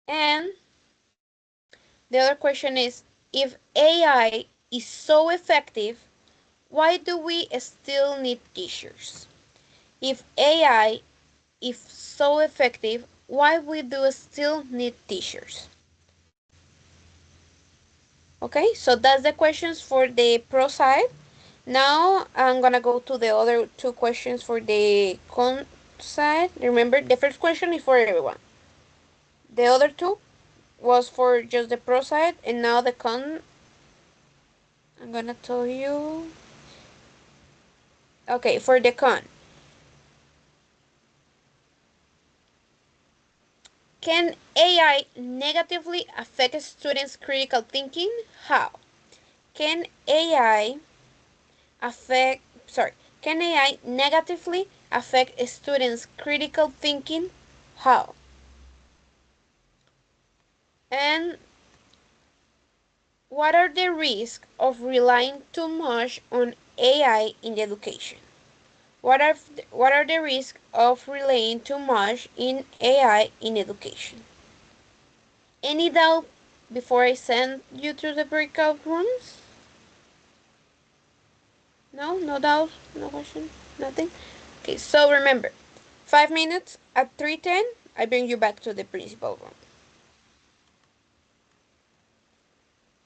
And the other question is, if AI is so effective, why do we still need teachers? If AI is so effective, why we do still need teachers? Okay, so that's the questions for the pro side. Now I'm gonna go to the other two questions for the con side. Remember, the first question is for everyone. The other two was for just the pro side, and now the con, I'm gonna tell you. Okay, for the con. Can AI negatively affect students' critical thinking? How? Can AI affect, sorry, can AI negatively affect students' critical thinking? How? And what are the risks of relying too much on AI in education? What are the risks of relying too much in AI in education? Any doubt before I send you to the breakout rooms? No? No doubt? No question? Nothing? Okay, so remember, 5 minutes at 3:10, I bring you back to the principal room.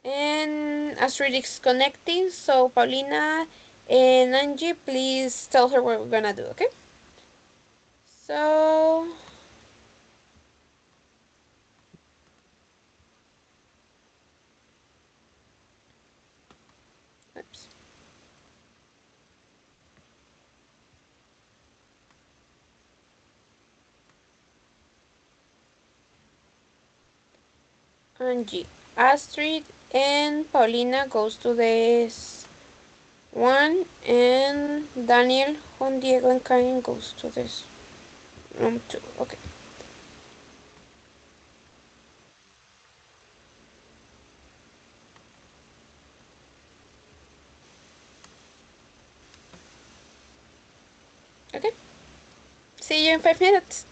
And Astrid is connecting, so Paulina and Angie, please tell her what we're gonna do, okay? So, oops. Angie, Astrid, and Paulina goes to this one, and Daniel, Juan Diego, and Karen goes to this room two. Okay. Okay. See you in 5 minutes.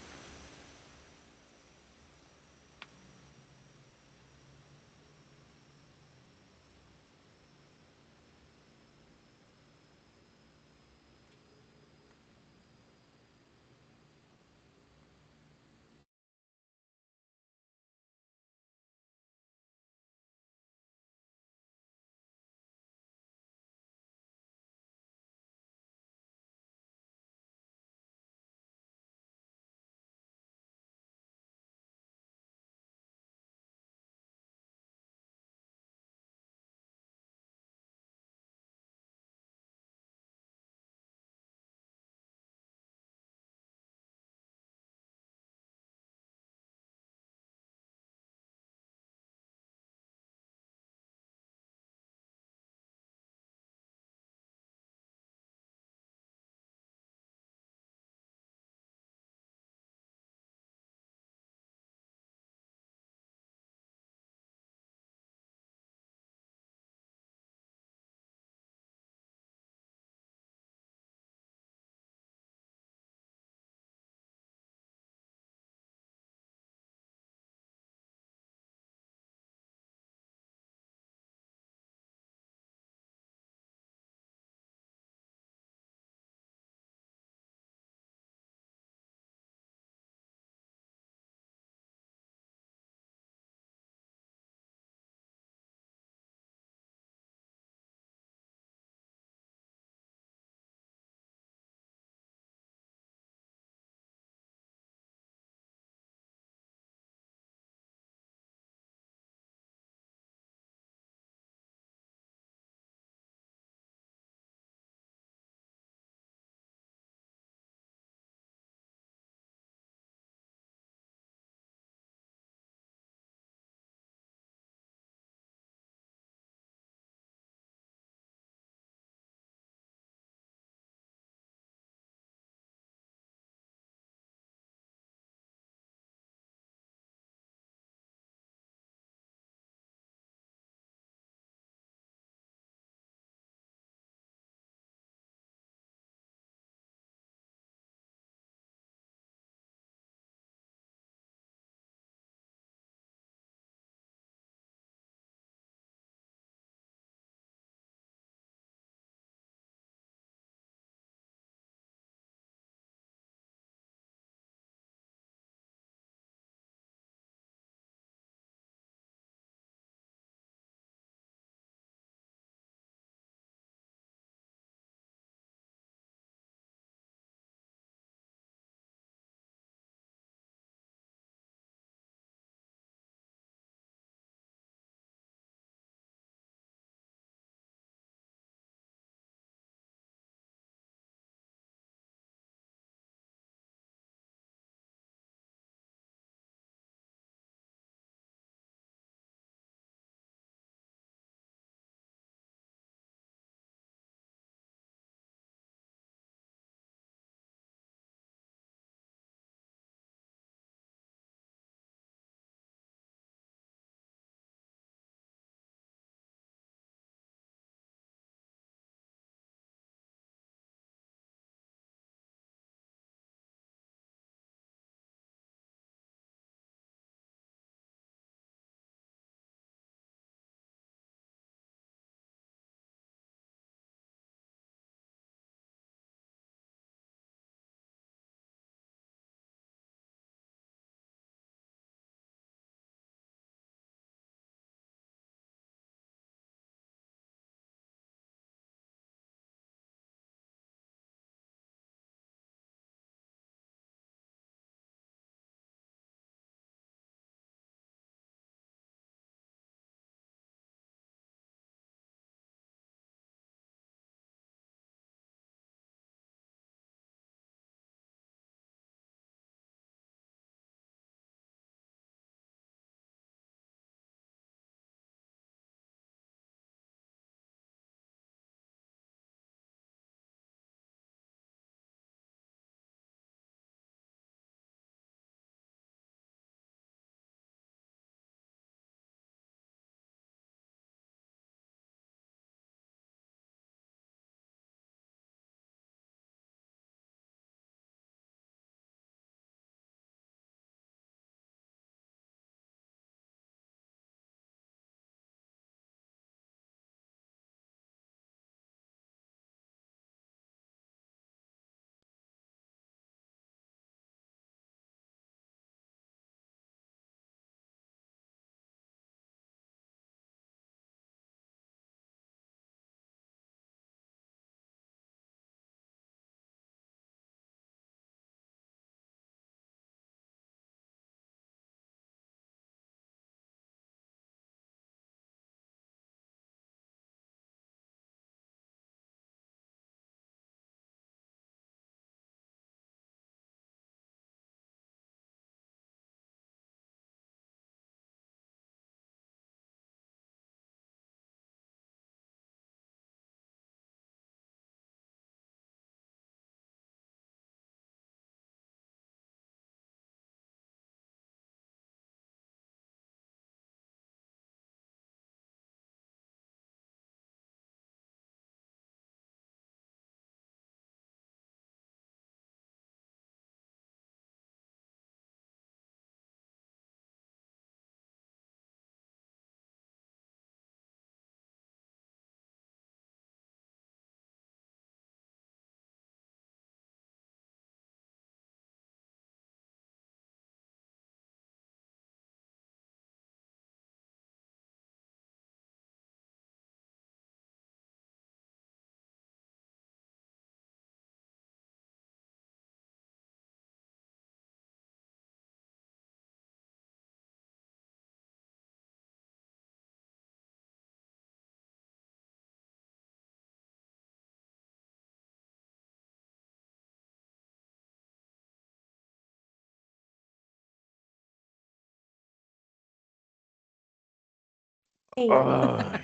Ah,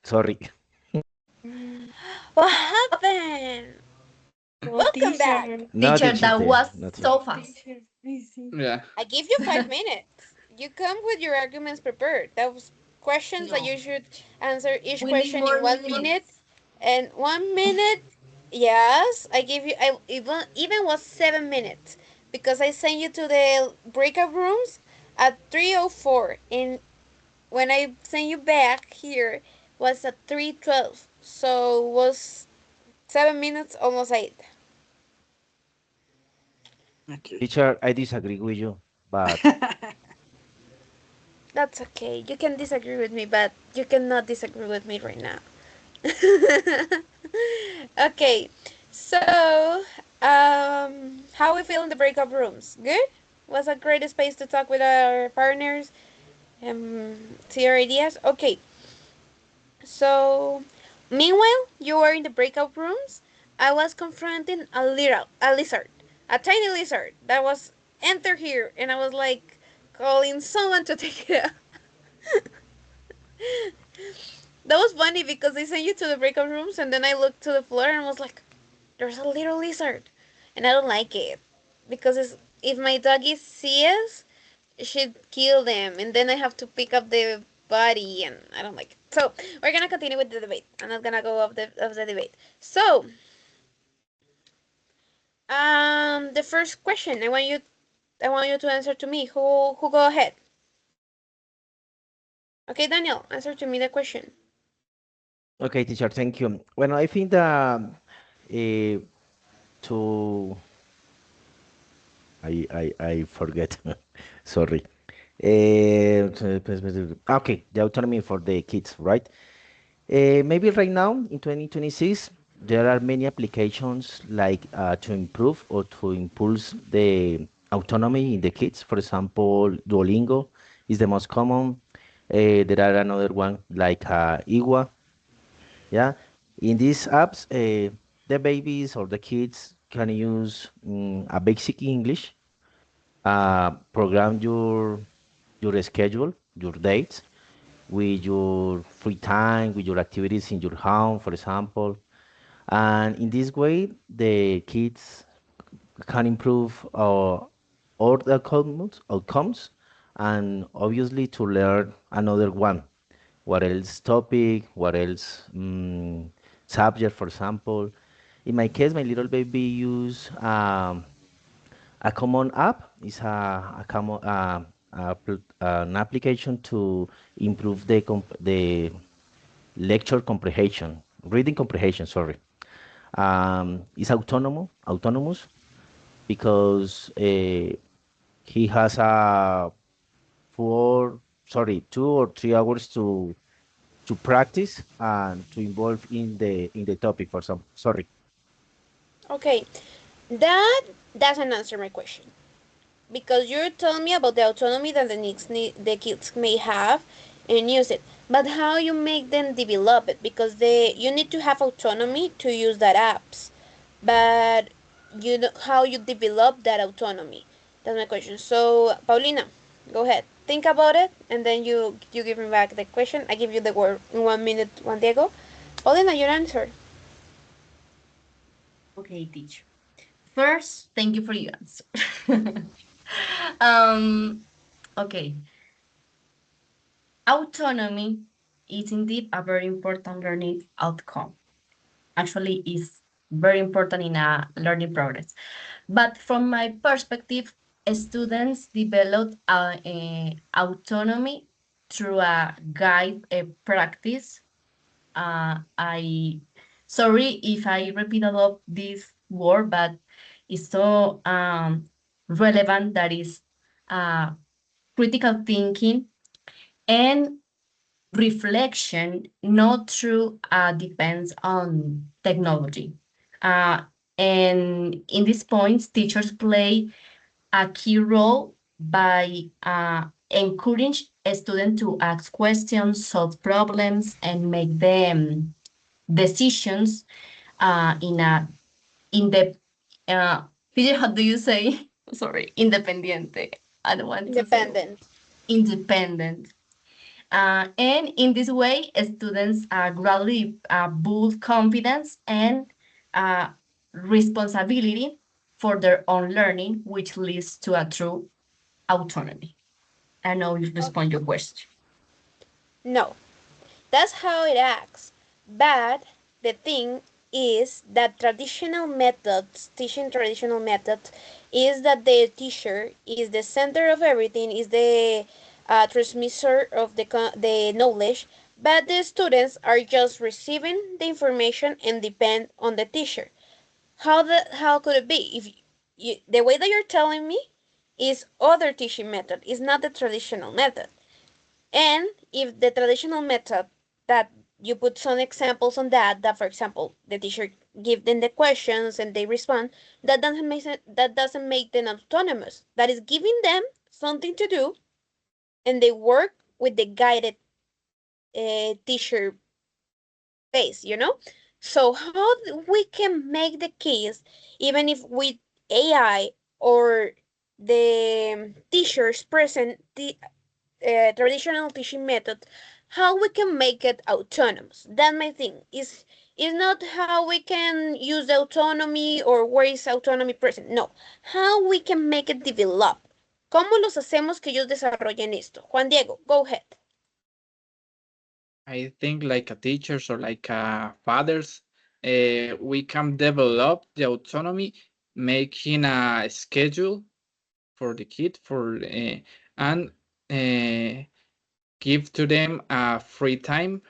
sorry. What happened? Welcome back. No, Teacher, teacher, that was not teacher. so fast. Yeah. I give you 5 minutes. You come with your arguments prepared. That was questions that No. you should answer each We need question more in 1 minute. minutes. And 1 minute, yes, I give you. I even was 7 minutes because I sent you to the breakout rooms at 3:04, and when I sent you back here was at 3:12. So was 7 minutes, almost 8. Teacher, I disagree with you, but That's okay. You can disagree with me, but you cannot disagree with me right now. Okay, so how we feel in the breakout rooms? Good? Was a great space to talk with our partners, see our ideas. Okay, so meanwhile you were in the breakout rooms. I was confronting a lizard, a tiny lizard that was enter here, and I was like calling someone to take it out. That was funny because they sent you to the breakout rooms, and then I looked to the floor and was like, "There's a little lizard," and I don't like it because if my doggy sees, she'd kill them, and then I have to pick up the body, and I don't like it. So we're gonna continue with the debate. I'm not gonna go off the debate. So, the first question I want you to answer to me. Who go ahead? Okay, Daniel, answer to me the question. okay, teacher, thank you. Well, I think that to I forget. Sorry. Okay, the autonomy for the kids, right? Maybe right now in 2026, there are many applications like to improve or to impulse the autonomy in the kids. For example, Duolingo is the most common. There are another one like Iwa. Yeah, in these apps, the babies or the kids can use a basic English, program your schedule, your dates with your free time, with your activities in your home, for example. And in this way, the kids can improve all the outcomes, and obviously to learn another one. What else topic? What else subject, for example? In my case, my little baby use a common app is a common an application to improve the lecture comprehension, reading comprehension. Sorry, it's autonomous because he has a 2 or 3 hours to practice and to involve in the topic. For some, sorry. Okay, that doesn't answer my question because you're telling me about the autonomy that the kids may have and use it, but how you make them develop it, because you need to have autonomy to use that apps, but you know how you develop that autonomy. That's my question. So Paulina, go ahead, think about it, and then you give me back the question. I give you the word in 1 minute, Juan Diego. Paulina, your answer. Okay, teacher. First, thank you for your answer. um, okay. Autonomy is indeed a very important learning outcome. Actually, is very important in a learning progress. But from my perspective, students develop autonomy through a guide a practice. I sorry if I repeat a lot this word, but it's so relevant. That is critical thinking and reflection, not through depends on technology. Uh, and in these points, teachers play a key role by encourage a student to ask questions, solve problems, and make them decisions in the how do you say? Sorry, independiente. I don't want to say Independent. independent. And in this way, students gradually build confidence and responsibility for their own learning, which leads to a true autonomy. I know you respond your question. No, that's how it acts. But the thing is that teaching traditional methods, is that the teacher is the center of everything, is the transmitter of the knowledge, but the students are just receiving the information and depend on the teacher. How could it be? If the way that you're telling me is other teaching method, is not the traditional method. And if the traditional method, that you put some examples on that for example, the teacher give them the questions and they respond, that doesn't make them autonomous. That is giving them something to do, and they work with the guided teacher base, So how we can make the kids, even if with AI or the teachers present the traditional teaching method, how we can make it autonomous? That my thing is not how we can use the autonomy or where is autonomy present. No, how we can make it develop. ¿Cómo los hacemos que ellos desarrollen esto? Juan Diego, go ahead. I think like a teachers or like fathers, we can develop the autonomy, making a schedule for the kid and give to them a free time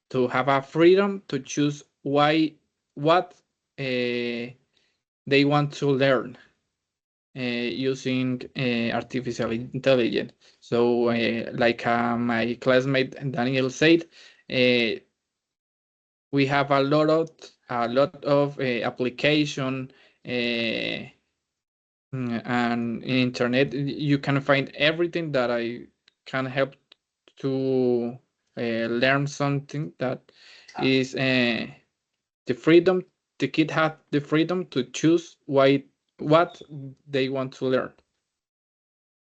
to have a freedom to choose what they want to learn using artificial intelligence. So like my classmate Daniel said, we have a lot of application and in internet you can find everything that I can help to learn something that is the freedom. The kid have the freedom to choose what they want to learn.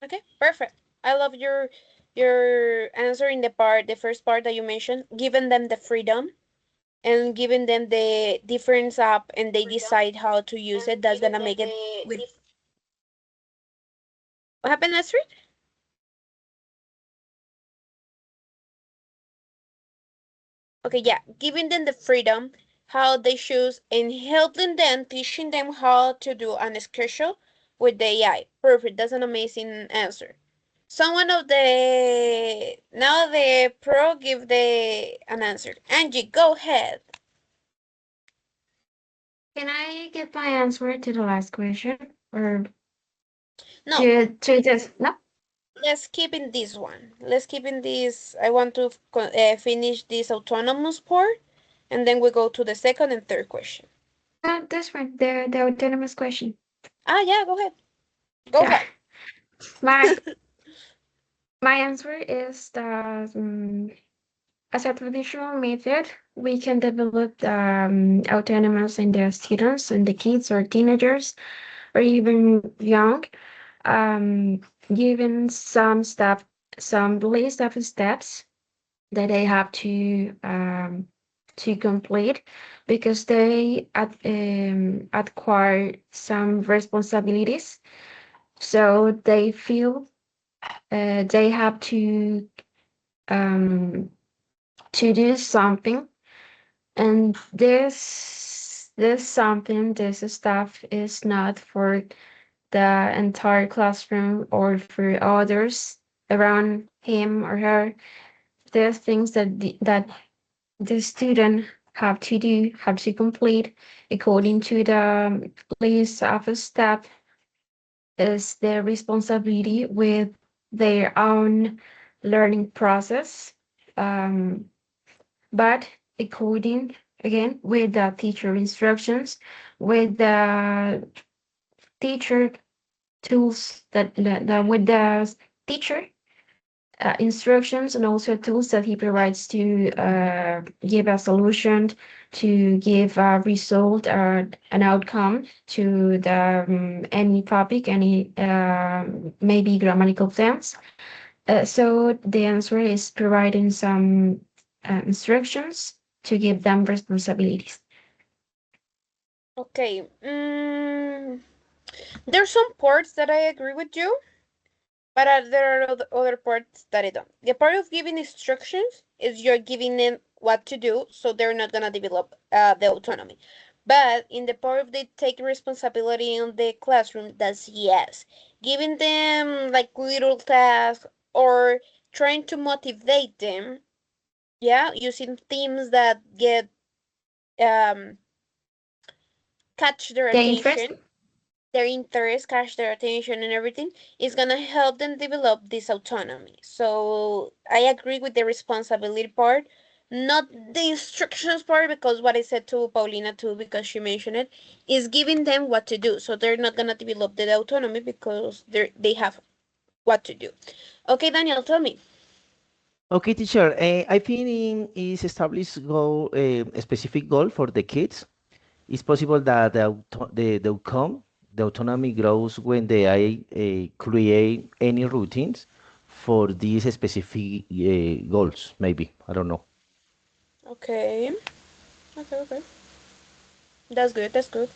Okay, perfect. I love your answer in the first part that you mentioned, giving them the freedom and giving them the difference app and they decide how to use it. That's gonna make it with. What happened, Astrid? Okay, yeah, giving them the freedom, how they choose, and helping them, teaching them how to do an schedule with the AI. Perfect. That's an amazing answer. Someone of the now the pro give an answer. Angie, go ahead. Can I get my answer to the last question? Or No, to this? No? let's keep in this one. Let's keep in this. I want to finish this autonomous part, and then we go to the second and third question. No, this one, the autonomous question. Yeah, go ahead. Go Yeah. ahead. My my answer is that as a traditional method, we can develop autonomous in the students and the kids or teenagers or even young, given some list of steps that they have to complete because they acquire some responsibilities. So they feel they have to do something, and this stuff is not for the entire classroom or for others around him or her. There's things that the student have to complete according to the list of a step is their responsibility with their own learning process. But according again with the teacher instructions, with the teacher tools with the teacher instructions and also tools that he provides to give a solution, to give a result or an outcome to the any topic, any maybe grammatical terms. So the answer is providing some instructions to give them responsibilities. Okay. There's some parts that I agree with you, but there are other parts that I don't. The part of giving instructions is you're giving them what to do, so they're not gonna develop the autonomy. But in the part of they take responsibility in the classroom, that's yes. Giving them like little tasks or trying to motivate them, yeah, using themes that get um catch their The interest. attention, their interest, catch their attention, and everything is gonna help them develop this autonomy. So I agree with the responsibility part, not the instructions part, because what I said to Paulina too, because she mentioned it, is giving them what to do. So they're not gonna develop the autonomy because they have what to do. Okay, Daniel, tell me. Okay, teacher. I think is establish goal a specific goal for the kids. It's possible that the outcome, the autonomy grows when they create any routines for these specific goals. Maybe I don't know. Okay. Okay. That's good. That's good.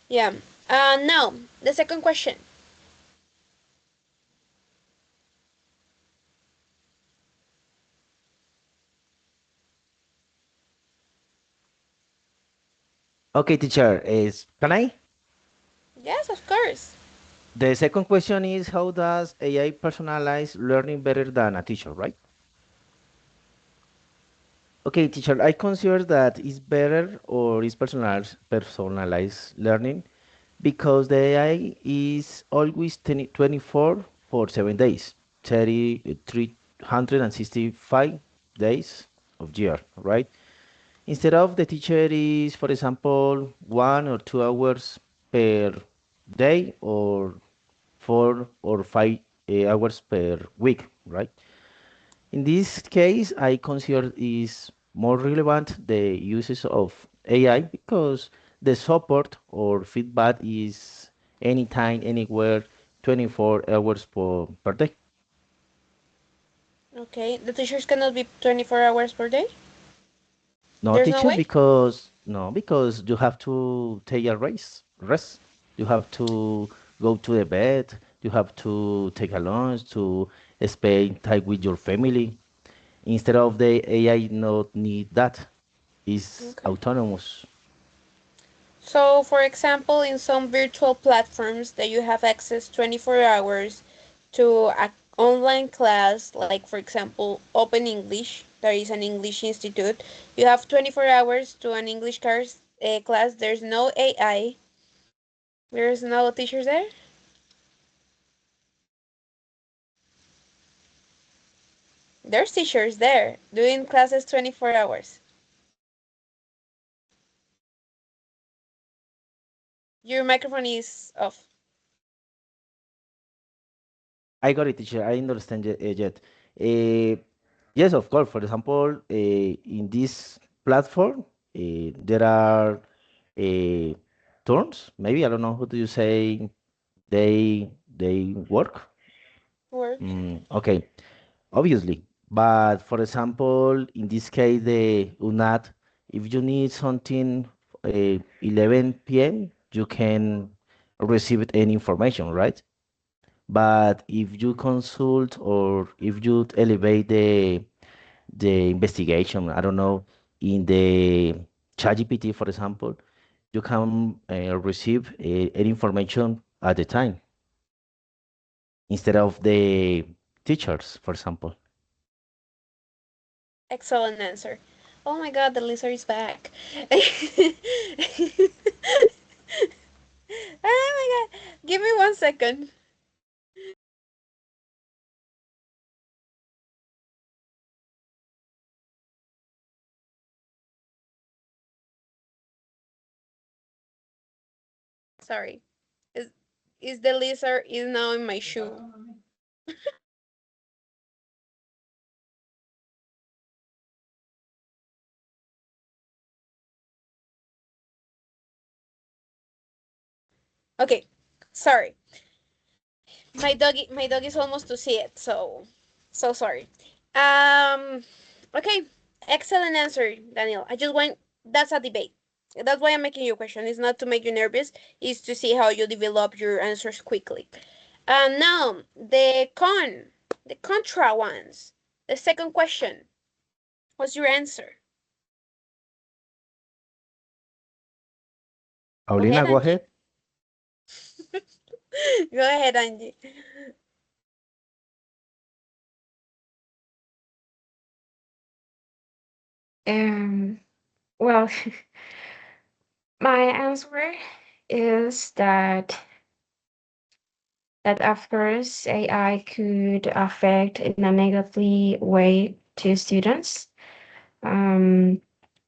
Yeah. Now the second question. Okay, teacher. Is can I? Yes, of course. The second question is how does AI personalize learning better than a teacher, right? Okay, teacher, I consider that it's better or is personalized learning because the AI is always 24 for 7 days, 30, 365 days of year, right? Instead of the teacher is, for example, 1 or 2 hours per day or 4 or 5 hours per week, right? In this case, I consider is more relevant the uses of AI because the support or feedback is anytime, anywhere, 24 hours per day. Okay, the teachers cannot be 24 hours per day? No There's no teacher way? because no, because you have to take a rest. You have to go to the bed. You have to take a lunch to spend time with your family. Instead of the AI not need that. Is Okay. autonomous. So, for example, in some virtual platforms that you have access 24 hours to an online class, like for example, Open English, there is an English institute, you have 24 hours to an English class, there's no AI, there's no teachers there. There's teachers there doing classes 24 hours. Your microphone is off. I got it, teacher. I understand yet. Uh, yes, of course. For example, in this platform, there are uh, turns. Maybe I don't know how do you say they work. Work. Okay, obviously. But for example, in this case, the UNAT, if you need something 11 p.m., you can receive any information, right? But if you consult or if you elevate the investigation, I don't know, in the ChatGPT, for example, you can receive any information at the time instead of the teachers, for example. Excellent answer. Oh my god, the lizard is back. Oh my god. Give me 1 second. Sorry. Is is the lizard is now in my shoe. Okay. Sorry. My dog is almost to see it, so sorry. Okay, excellent answer, Daniel. I just want that's a debate. That's why I'm making you a question. It's not to make you nervous. It's to see how you develop your answers quickly. Now the contra ones. The second question. What's your answer? Paulina, go Angie. ahead. Go ahead, Angie. Well, my answer is that of course AI could affect in a negative way to students,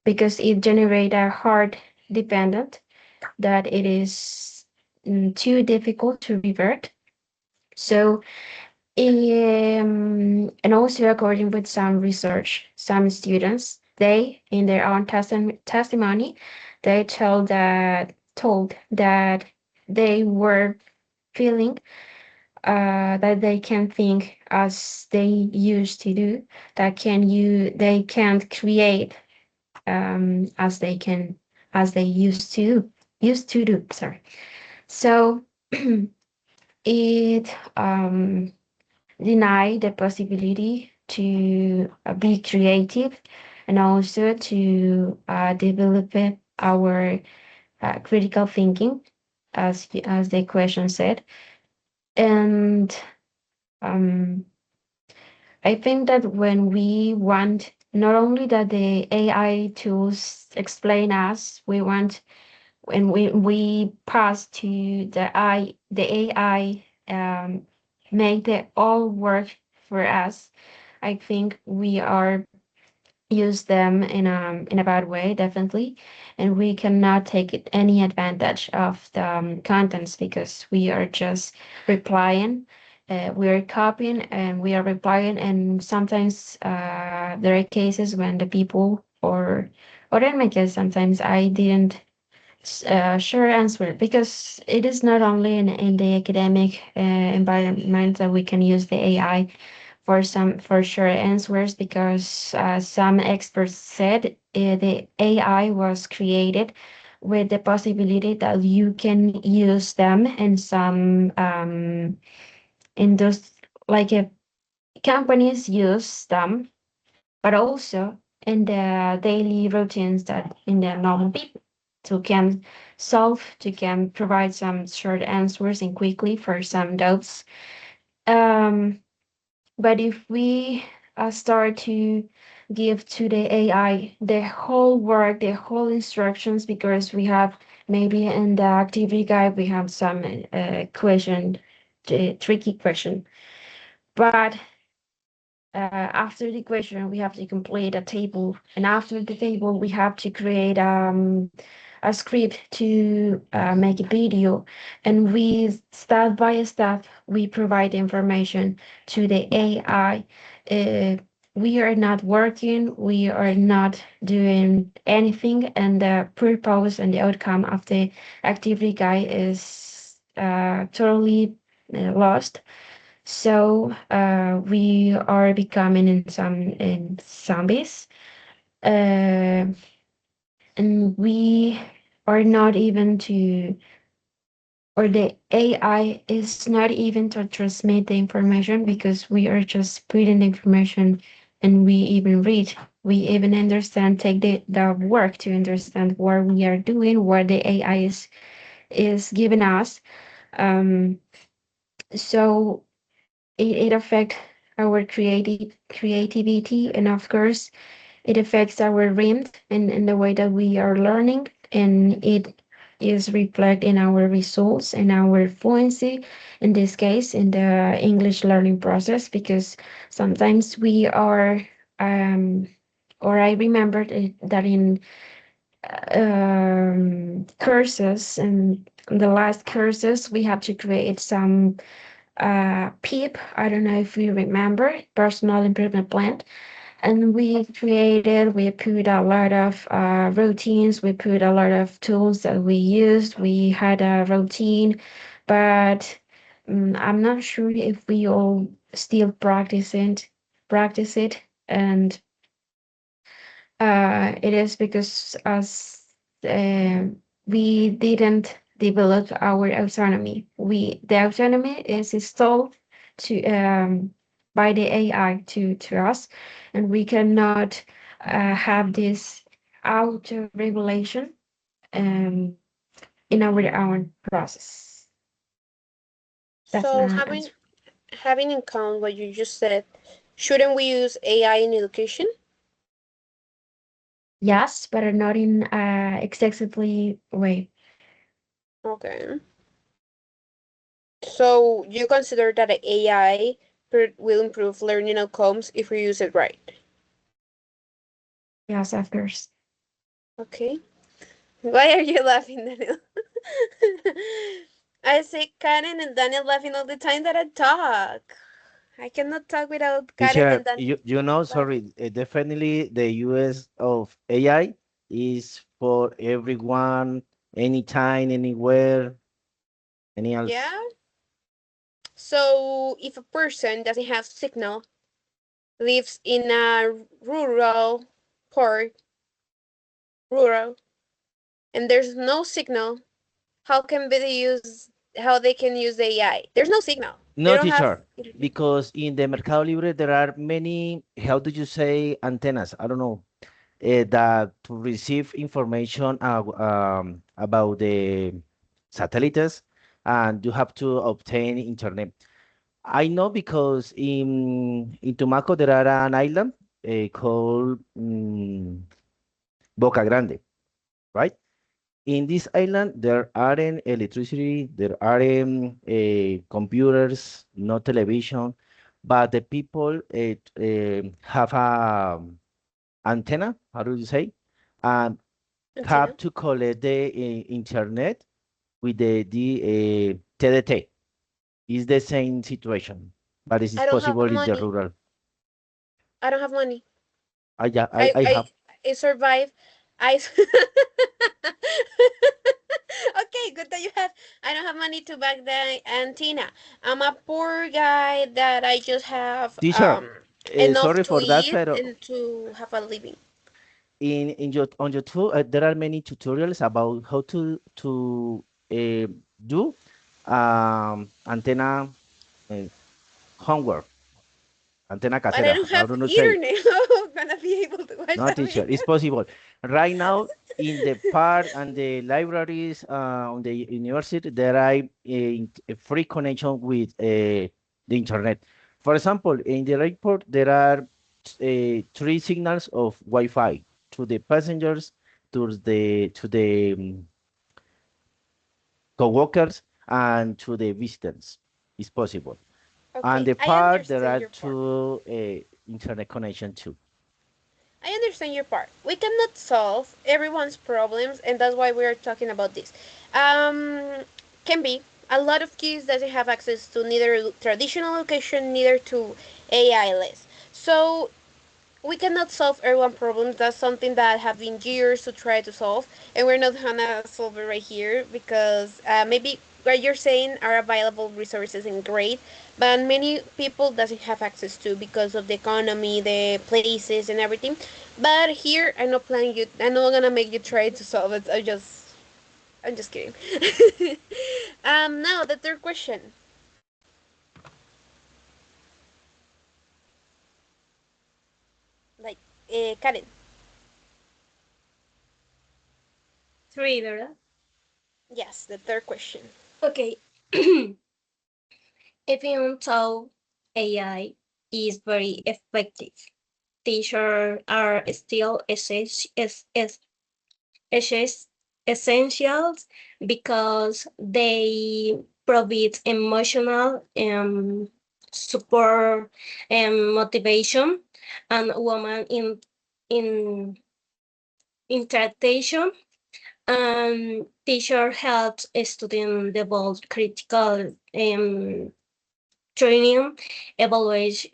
because it generate a hard dependent that it is too difficult to revert. So, and also according with some research, some students, they in their own testimony, they told that they were feeling that they can think as they used to do, they can't create as they used to do. Sorry. So it deny the possibility to be creative and also to develop our critical thinking, as the question said. And I think that when we want not only that the AI tools explain us, we want when we pass to the AI make the all work for us. I think we are use them in a bad way, definitely, and we cannot take any advantage of the contents because we are just replying. We are copying and we are replying, and sometimes there are cases when the people or in my case, sometimes I didn't sure answer because it is not only in the academic environment that we can use the AI for sure answers, because some experts said the AI was created with the possibility that you can use them in some in those like companies use them, but also in the daily routines that in the normal people to can provide some short answers and quickly for some doubts. Um, but if we start to give to the AI the whole work, the whole instructions, because we have maybe in the activity guide we have some question, tricky question, but after the equation, we have to complete a table, and after the table, we have to create a script to make a video, and we step by step we provide information to the AI. We are not working, we are not doing anything, and the purpose and the outcome of the activity guide is totally lost. So we are becoming in zombies, uh, and we are not even to, or the AI is not even to transmit the information because we are just putting the information, and we even read, we even understand, take the work to understand what we are doing, what the AI is giving us. Um, so it affects our creativity, and of course it affects our rhythm and the way that we are learning, and it is reflect in our results and our fluency, in this case in the English learning process, because sometimes we are or I remembered that in courses, and the last courses we have to create some PIP. I don't know if you remember, personal improvement plan. And we put a lot of routines, we put a lot of tools that we used. We had a routine, but I'm not sure if we all still practice it, and it is because as we didn't develop our autonomy. The autonomy is installed to by the AI to us, and we cannot have this auto regulation um, in our own process. That's So my having answer. having in count what you just said, shouldn't we use AI in education? Yes, but not in excessively way. Okay. So you consider that AI will improve learning outcomes if we use it right? Yes, of course. Okay. Why are you laughing, Daniel? I see Karen and Daniel laughing all the time that I talk. I cannot talk without Karen Teacher, and Daniel you know, laughing. sorry, definitely the use of AI is for everyone, anytime, anywhere, any else. Yeah. So if a person doesn't have signal, lives in a part, rural, and there's no signal, how they can use the AI? There's no signal. They No, don't have teacher, because in the Mercado Libre there are many, how do you say, antennas? I don't know, that to receive information about the satellites, and you have to obtain internet. I know because in Tumaco there are an island called Boca Grande, right? In this island, there aren't electricity, there aren't computers, no television, but the people have a antenna, how do you say, and antenna. have to collect the internet with the TDT. It's the same situation, but it is I don't have possible in the money. rural. I don't have money. Yeah, I I I have. I survive. I okay, good that you have. I don't have money to back the antenna. I'm a poor guy that I just have Teacher, enough sorry to for that, eat pero and to have a living. in your on YouTube there are many tutorials about how to do antenna uh, homework, antenna But I casera. don't I have don't know say. internet. How I'm gonna be able to watch No, that teacher, video? it's possible. Right now, in the park and the libraries on the university, there are a free connection with the internet. For example, in the airport, there are three signals of Wi-Fi to the passengers, to the co-workers, and to the visitors. It's possible. And Okay, the I park, there understand are your part. two internet connection too. I understand your part. We cannot solve everyone's problems, and that's why we are talking about this. Um, can be a lot of kids doesn't have access to neither traditional education, neither to AI less. So we cannot solve everyone problems. That's something that have been years to try to solve, and we're not gonna solve it right here because maybe what you're saying are available resources and great, but many people doesn't have access to because of the economy, the places, and everything. But here, I'm not planning you. I'm not gonna make you try to solve it. I'm just kidding. Now the third question. Like, Karen. Three, ¿verdad? Yes, the third question. Okay. Even though AI is very effective, teachers are still essentials because they provide emotional support and motivation and woman in interpretation. Teacher helps students develop critical training, evaluate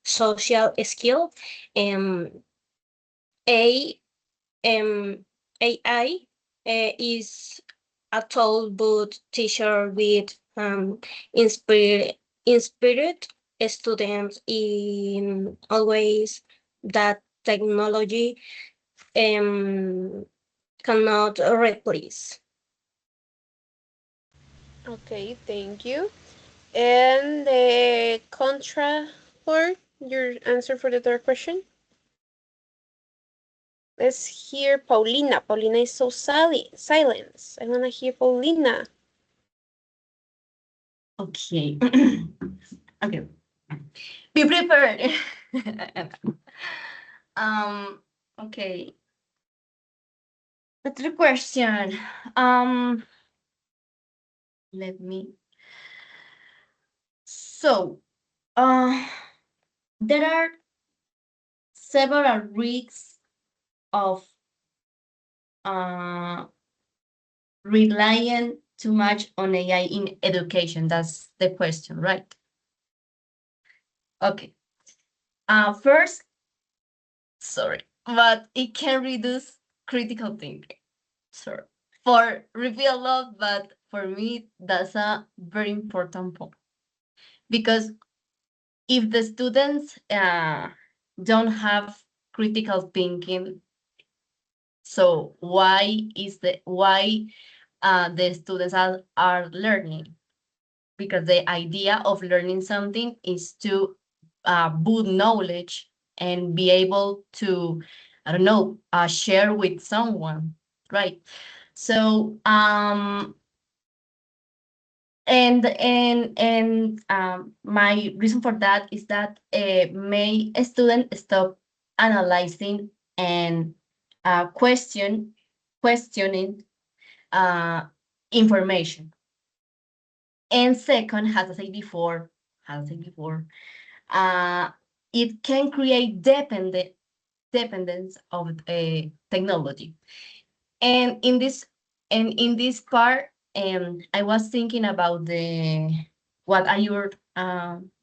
social skill. Um, A AI is a tool, but teacher with inspired students in always that technology cannot replace. Okay, thank you. And the contra part, your answer for the third question? Let's hear Paulina. Paulina is so silent. I want to hear Paulina. Okay. Okay. Be prepared. Okay. The third question. Let me. So, there are several risks of relying too much on AI in education. That's the question, right? Okay. First, sorry, but it can reduce critical thinking. Sorry for reveal a lot, but for me, that's a very important point because if the students don't have critical thinking, so why the students are learning? Because the idea of learning something is to build knowledge and be able to, I don't know, share with someone, right? So my reason for that is that may a student stop analyzing and questioning information. And second, as I said before, it can create dependence of technology. And in this part, I was thinking about what are your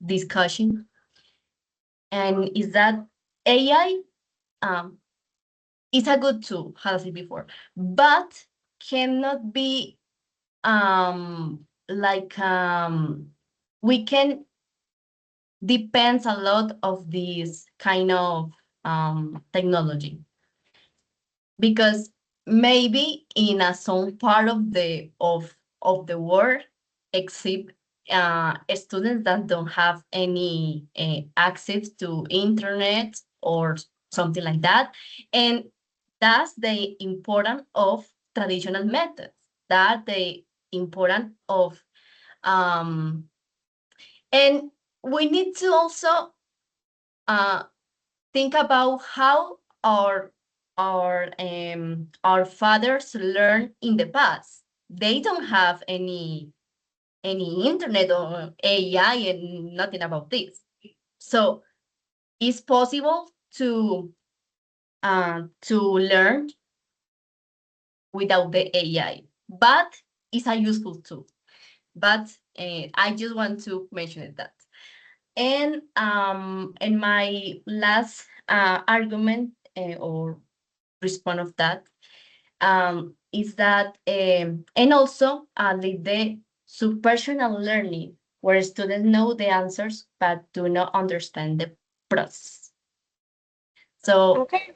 discussion, and is that AI is a good tool, as I said before, but cannot be like we can depends a lot of this kind of technology because maybe in some part of the world except students that don't have any access to internet or something like that, and that's the importance of traditional methods, that the importance of and we need to also think about how our fathers learned in the past. They don't have any internet or AI and nothing about this. So it's possible to learn without the AI, but it's a useful tool. But I just want to mention that. And my last argument or response of that is that, and also the subpersonal learning, where students know the answers but do not understand the process. So Okay.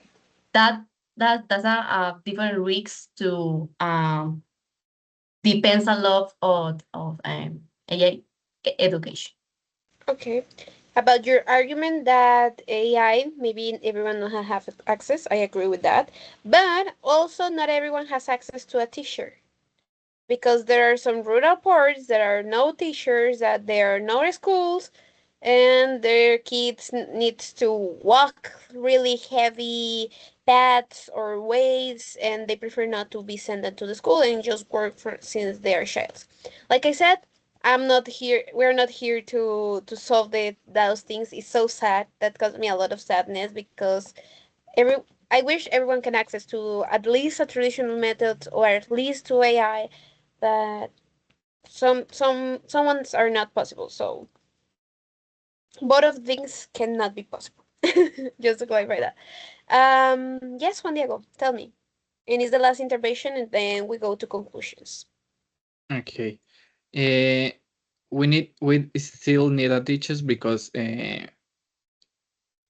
that's a different risks to depends a lot of AI education. Okay. About your argument that AI, maybe everyone don't have access, I agree with that. But also not everyone has access to a teacher. Because there are some rural parts that are no teachers, that there are no schools, and their kids needs to walk really heavy paths or ways, and they prefer not to be sent to the school and just work for since they are child. Like I said, I'm not here. We're not here to solve those things. It's so sad. That caused me a lot of sadness because every I wish everyone can access to at least a traditional method or at least to AI, but someone's are not possible. So both of things cannot be possible. Just to clarify that. Yes, Juan Diego, tell me. And it's the last intervention, and then we go to conclusions. Okay. we still need a teachers because the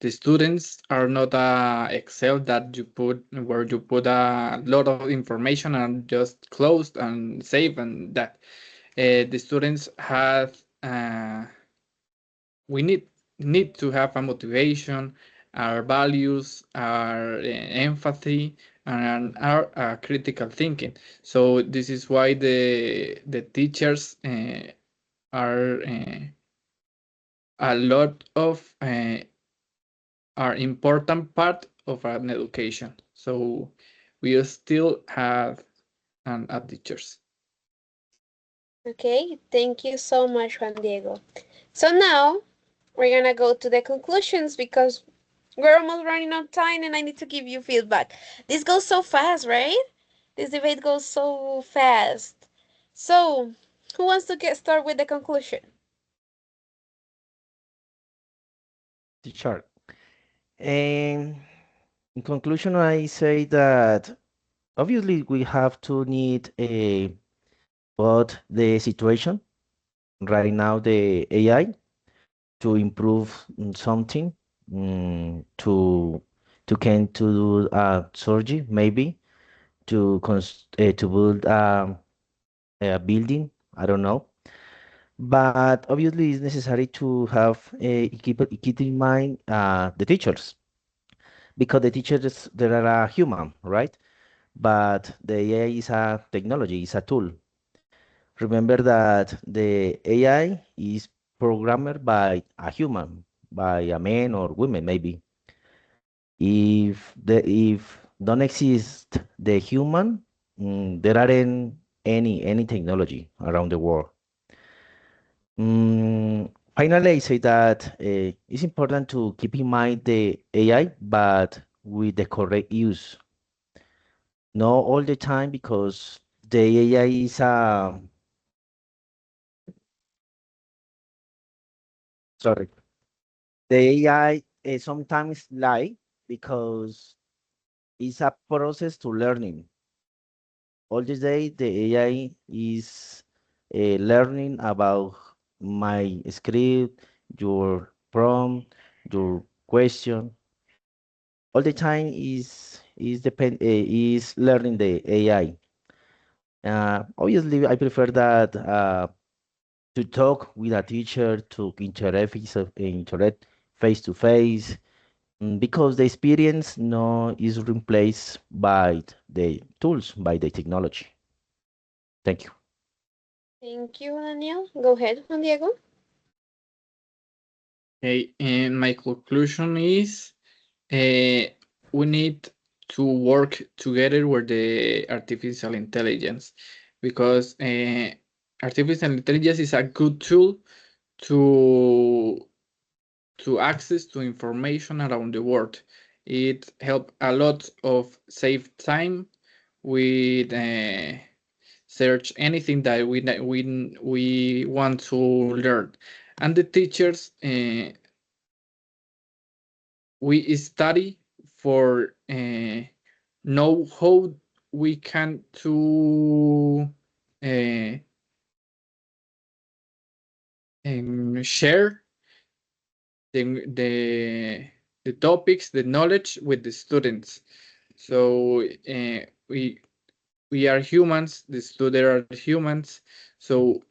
students are not a Excel that you put where you put a lot of information and just closed and save and that. The students have we need to have a motivation, our values, our empathy, and our critical thinking. So this is why the teachers are a lot of are important part of an education. So we still have teachers. Okay, thank you so much, Juan Diego. So now we're gonna go to the conclusions because we're almost running out of time and I need to give you feedback. This goes so fast, right? This debate goes so fast. So, who wants to get started with the conclusion? Teacher. And in conclusion, I say that obviously we have to need a but the situation right now, the AI to improve something, to can to do surgery maybe to build a building. I don't know, but obviously it's necessary to have keep in mind the teachers because the teachers they are a human, right? But the AI is a technology, is a tool. Remember that the AI is programmed by a human, by a man or woman, maybe. If don't exist the human, there aren't any technology around the world. Finally, I say that it's important to keep in mind the AI, but with the correct use. Not all the time because the AI is a sorry. The AI sometimes lie because it's a process to learning. All this day, the AI is learning about my script, your prompt, your question. All the time is learning the AI. Obviously, I prefer that to talk with a teacher, to interact face to face. Because the experience no is replaced by the tools, by the technology. Thank you. Thank you, Daniel. Go ahead, Juan Diego. Okay, and my conclusion is we need to work together with the artificial intelligence because artificial intelligence is a good tool to access to information around the world. It help a lot of save time with search anything that we want to learn, and the teachers we study for know how we can to share the topics, the knowledge with the students. So we are humans, the students are humans, so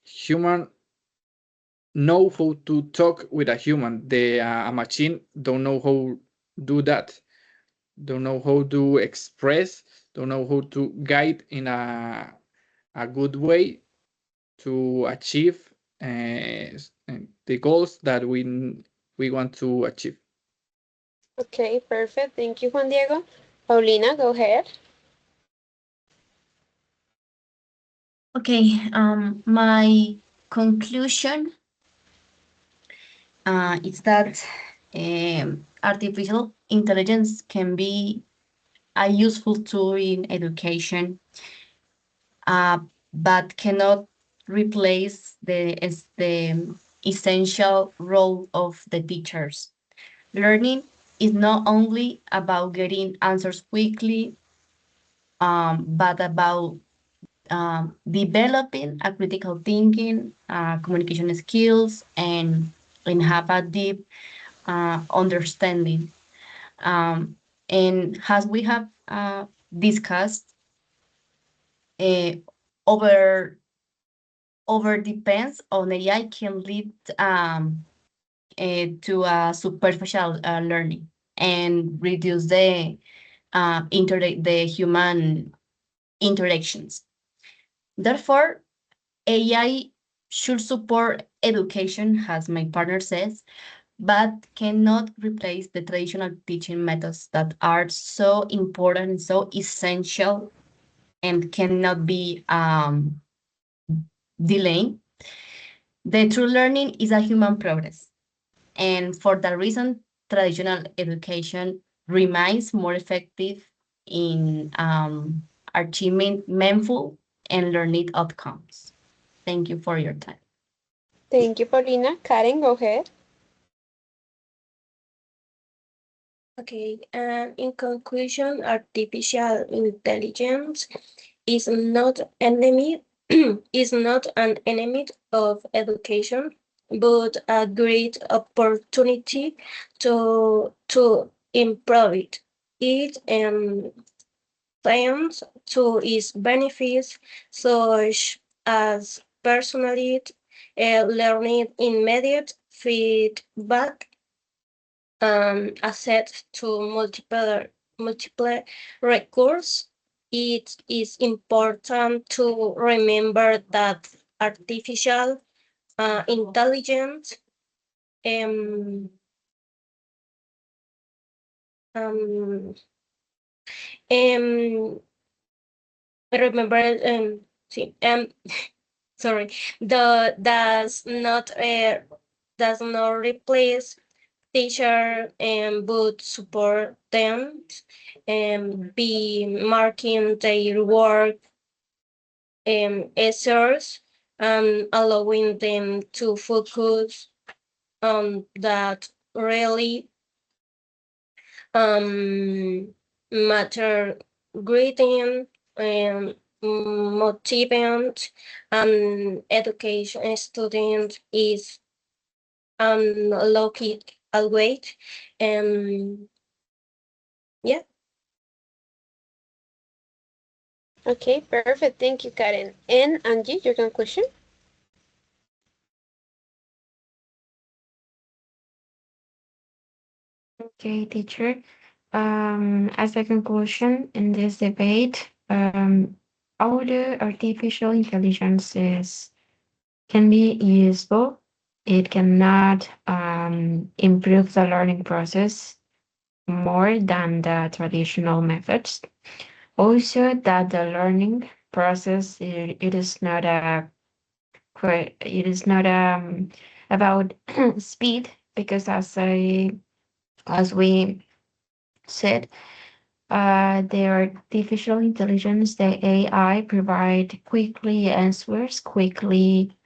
human know how to talk with a human. The a machine don't know how do that, don't know how to express, don't know how to guide in a good way to achieve the goals that we want to achieve. Okay, perfect. Thank you, Juan Diego. Paulina, go ahead. Okay, my conclusion is that artificial intelligence can be a useful tool in education, but cannot replace the essential role of the teachers. Learning is not only about getting answers quickly, but about developing a critical thinking, communication skills, and have a deep understanding. And as we have discussed, over depends on AI can lead to a superficial learning and reduce the human interactions. Therefore, AI should support education, as my partner says, but cannot replace the traditional teaching methods that are so important and so essential and cannot be delayed. The true learning is a human progress. And for that reason, traditional education remains more effective in achieving meaningful and learning outcomes. Thank you for your time. Thank you, Paulina. Karen, go ahead. Okay, and in conclusion, artificial intelligence is not enemy is not an enemy of education, but a great opportunity to improve it. It thanks to its benefits, such as personalized learning, immediate feedback, access to multiple records. It is important to remember that artificial intelligence um, um, um, remember see, sorry, the does not replace teacher but support them and be marking their work essays and allowing them to focus on that really matter, greeting and motivate and education student is unlocked await and yeah. Okay, perfect. Thank you, Karen. And Angie, your conclusion? Okay, teacher. As a conclusion in this debate, although artificial intelligence can be useful, it cannot improve the learning process more than the traditional methods. Also, that the learning process it is not about speed, because as we said, the artificial intelligence, the AI, provide quickly answers, quickly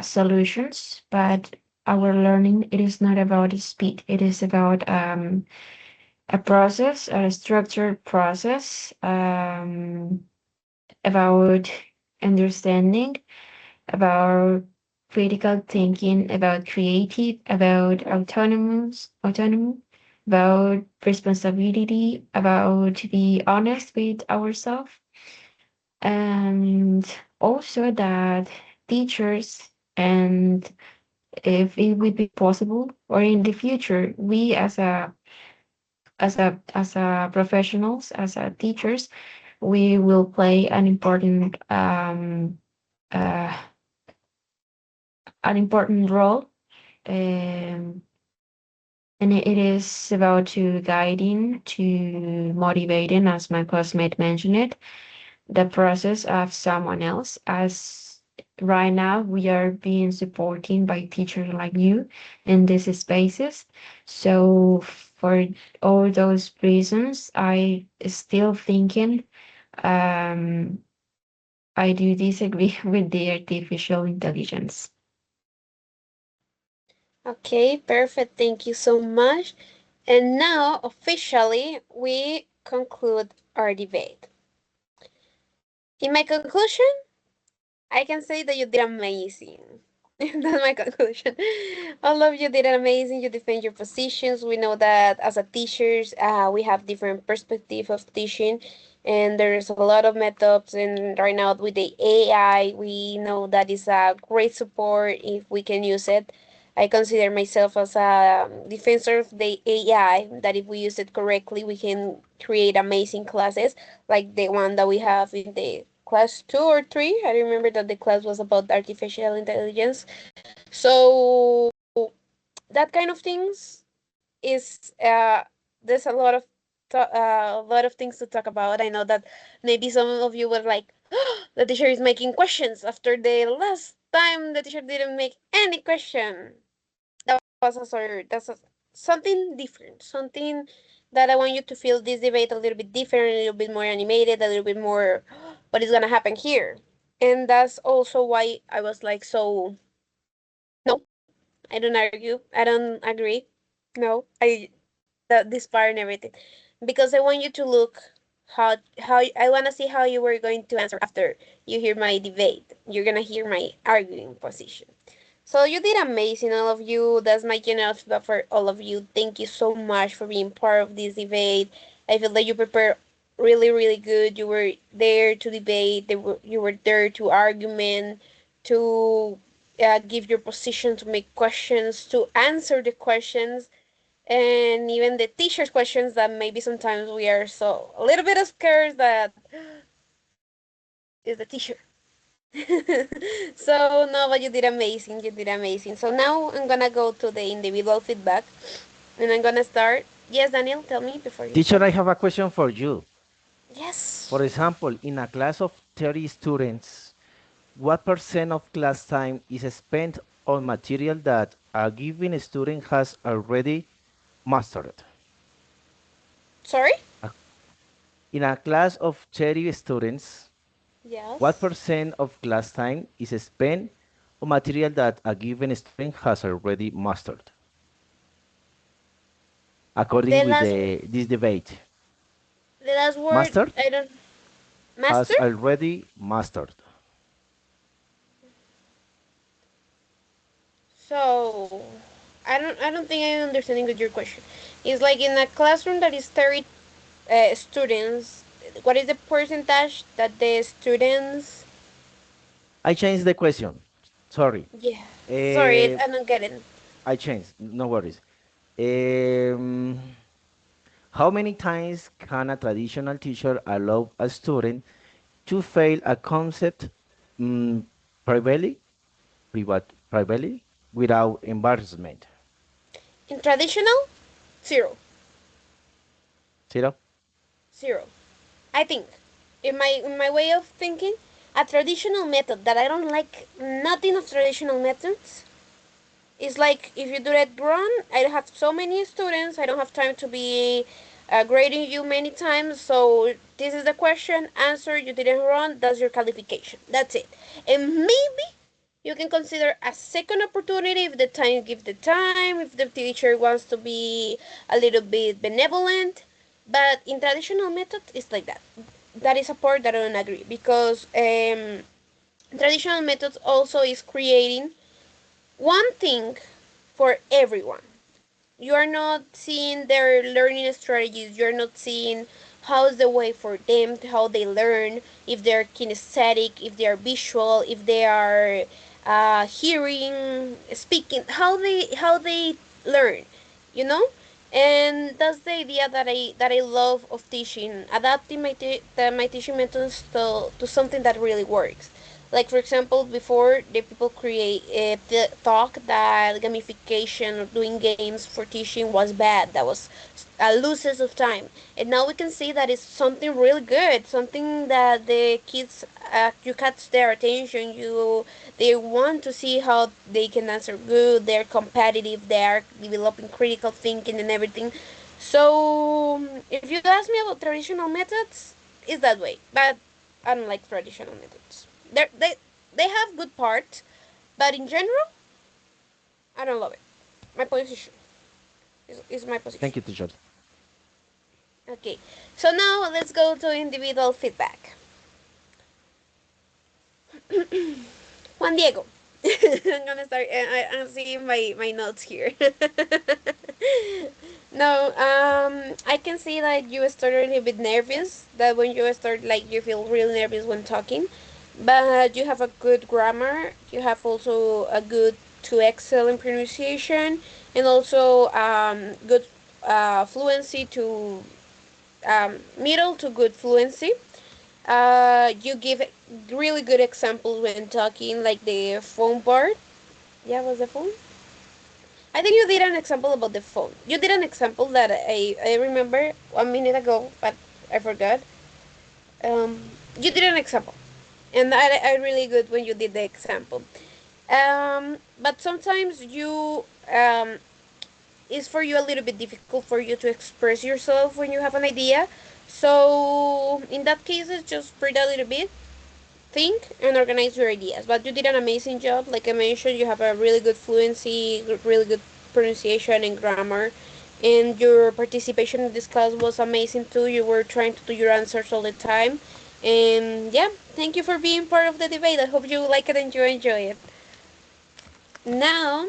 solutions, but our learning, it is not about speed. It is about a process, a structured process, about understanding, about critical thinking, about creative, about autonomy, about responsibility, about to be honest with ourselves, and also that teachers, and if it would be possible, or in the future, we as a professionals, as a teachers, we will play uh, an important role, um, and it is about to guiding, to motivating, as my classmate mentioned it, the process of someone else. As right now, we are being supported by teachers like you in these spaces. So for all those reasons, I still thinking I do disagree with the artificial intelligence. Okay, perfect. Thank you so much. And now, officially, we conclude our debate. In my conclusion, I can say that you did amazing. That's my conclusion. All of you did amazing. You defend your positions. We know that as a teachers, we have different perspective of teaching, and there's a lot of methods. And right now with the AI, we know that is a great support if we can use it. I consider myself as a defensor of the AI. That if we use it correctly, we can create amazing classes like the one that we have in the class 2 or 3. I remember that the class was about artificial intelligence. So that kind of things is there's a lot of things to talk about. I know that maybe some of you were like, the teacher is making questions after the last time the teacher didn't make any question. That was a sort that's a, something different, something that I want you to feel this debate a little bit different, a little bit more animated, a little bit more what is gonna happen here. And that's also why I was like, so no, I don't argue, I don't agree. No, I that this part and everything. Because I want you to look how I wanna see how you were going to answer after you hear my debate. You're gonna hear my arguing position. So you did amazing, all of you. That's my general feedback for all of you. Thank you so much for being part of this debate. I feel that you prepared really, really good. You were there to debate. You were there to argument, to give your position, to make questions, to answer the questions, and even the teacher's questions that maybe sometimes we are so a little bit scared that is the teacher. So no, but you did amazing. You did amazing. So now I'm gonna go to the individual feedback, and I'm gonna start. Yes, Daniel, tell me before you Teacher, start. I have a question for you. Yes. For example, in a class of 30 students, what percent of class time is spent on material that a given student has already mastered? Sorry. A- In a class of 30 students, what Yes. percent of class time is spent on material that a given student has already mastered? According The with last this debate, the last word mastered I don't has master. already mastered. So I don't think I'm understanding good your question. It's like in a classroom that is 30 students. What is the percentage that the students? I changed the question. Sorry. Yeah. Sorry, Uh, I don't get it. I changed. No worries. Um, how many times can a traditional teacher allow a student to fail a concept mm, privately, privately, without embarrassment? In traditional, zero, Zero? zero. I think, in my way of thinking, a traditional method that I don't like nothing of traditional methods is like if you do it wrong, I have so many students, I don't have time to be grading you many times. So this is the question, answer, you didn't run, that's your qualification. That's it. And maybe you can consider a second opportunity if the time give the time, if the teacher wants to be a little bit benevolent. But in traditional method, it's like that. That is a part that I don't agree because traditional methods also is creating one thing for everyone. You are not seeing their learning strategies. You're not seeing how's the way for them, how they learn, if they're kinesthetic, if they are visual, if they are hearing, speaking, how they learn, you know. And that's the idea that I love of teaching, adapting my teaching methods to something that really works. Like for example, before the people create thought that gamification or doing games for teaching was bad. That was a losses of time. And now we can see that it's something really good, something that the kids you catch their attention. They want to see how they can answer good. They're competitive. They are developing critical thinking and everything. So if you ask me about traditional methods, it's that way. But I don't like traditional methods. They have good parts, but in general, I don't love it. My position is my position. Thank you, teacher. Okay, so now let's go to individual feedback. Juan Diego. I'm gonna start. I'm seeing my notes here. No, I can see that you started a little bit nervous. That when you start, like, you feel really nervous when talking, but you have a good grammar. You have also a good to excellent pronunciation, and also good fluency to middle to good fluency. You give really good examples when talking, like the phone part. Yeah, was the phone? I think you did an example about the phone. You did an example that I remember 1 minute ago, but I forgot. You did an example, and I really good when you did the example. But sometimes you it's for you a little bit difficult for you to express yourself when you have an idea. So in that case, it's just breathe a little bit, think, and organize your ideas. But you did an amazing job. Like I mentioned, you have a really good fluency, really good pronunciation and grammar. And your participation in this class was amazing too. You were trying to do your answers all the time. And yeah, thank you for being part of the debate. I hope you like it and you enjoy it. Now,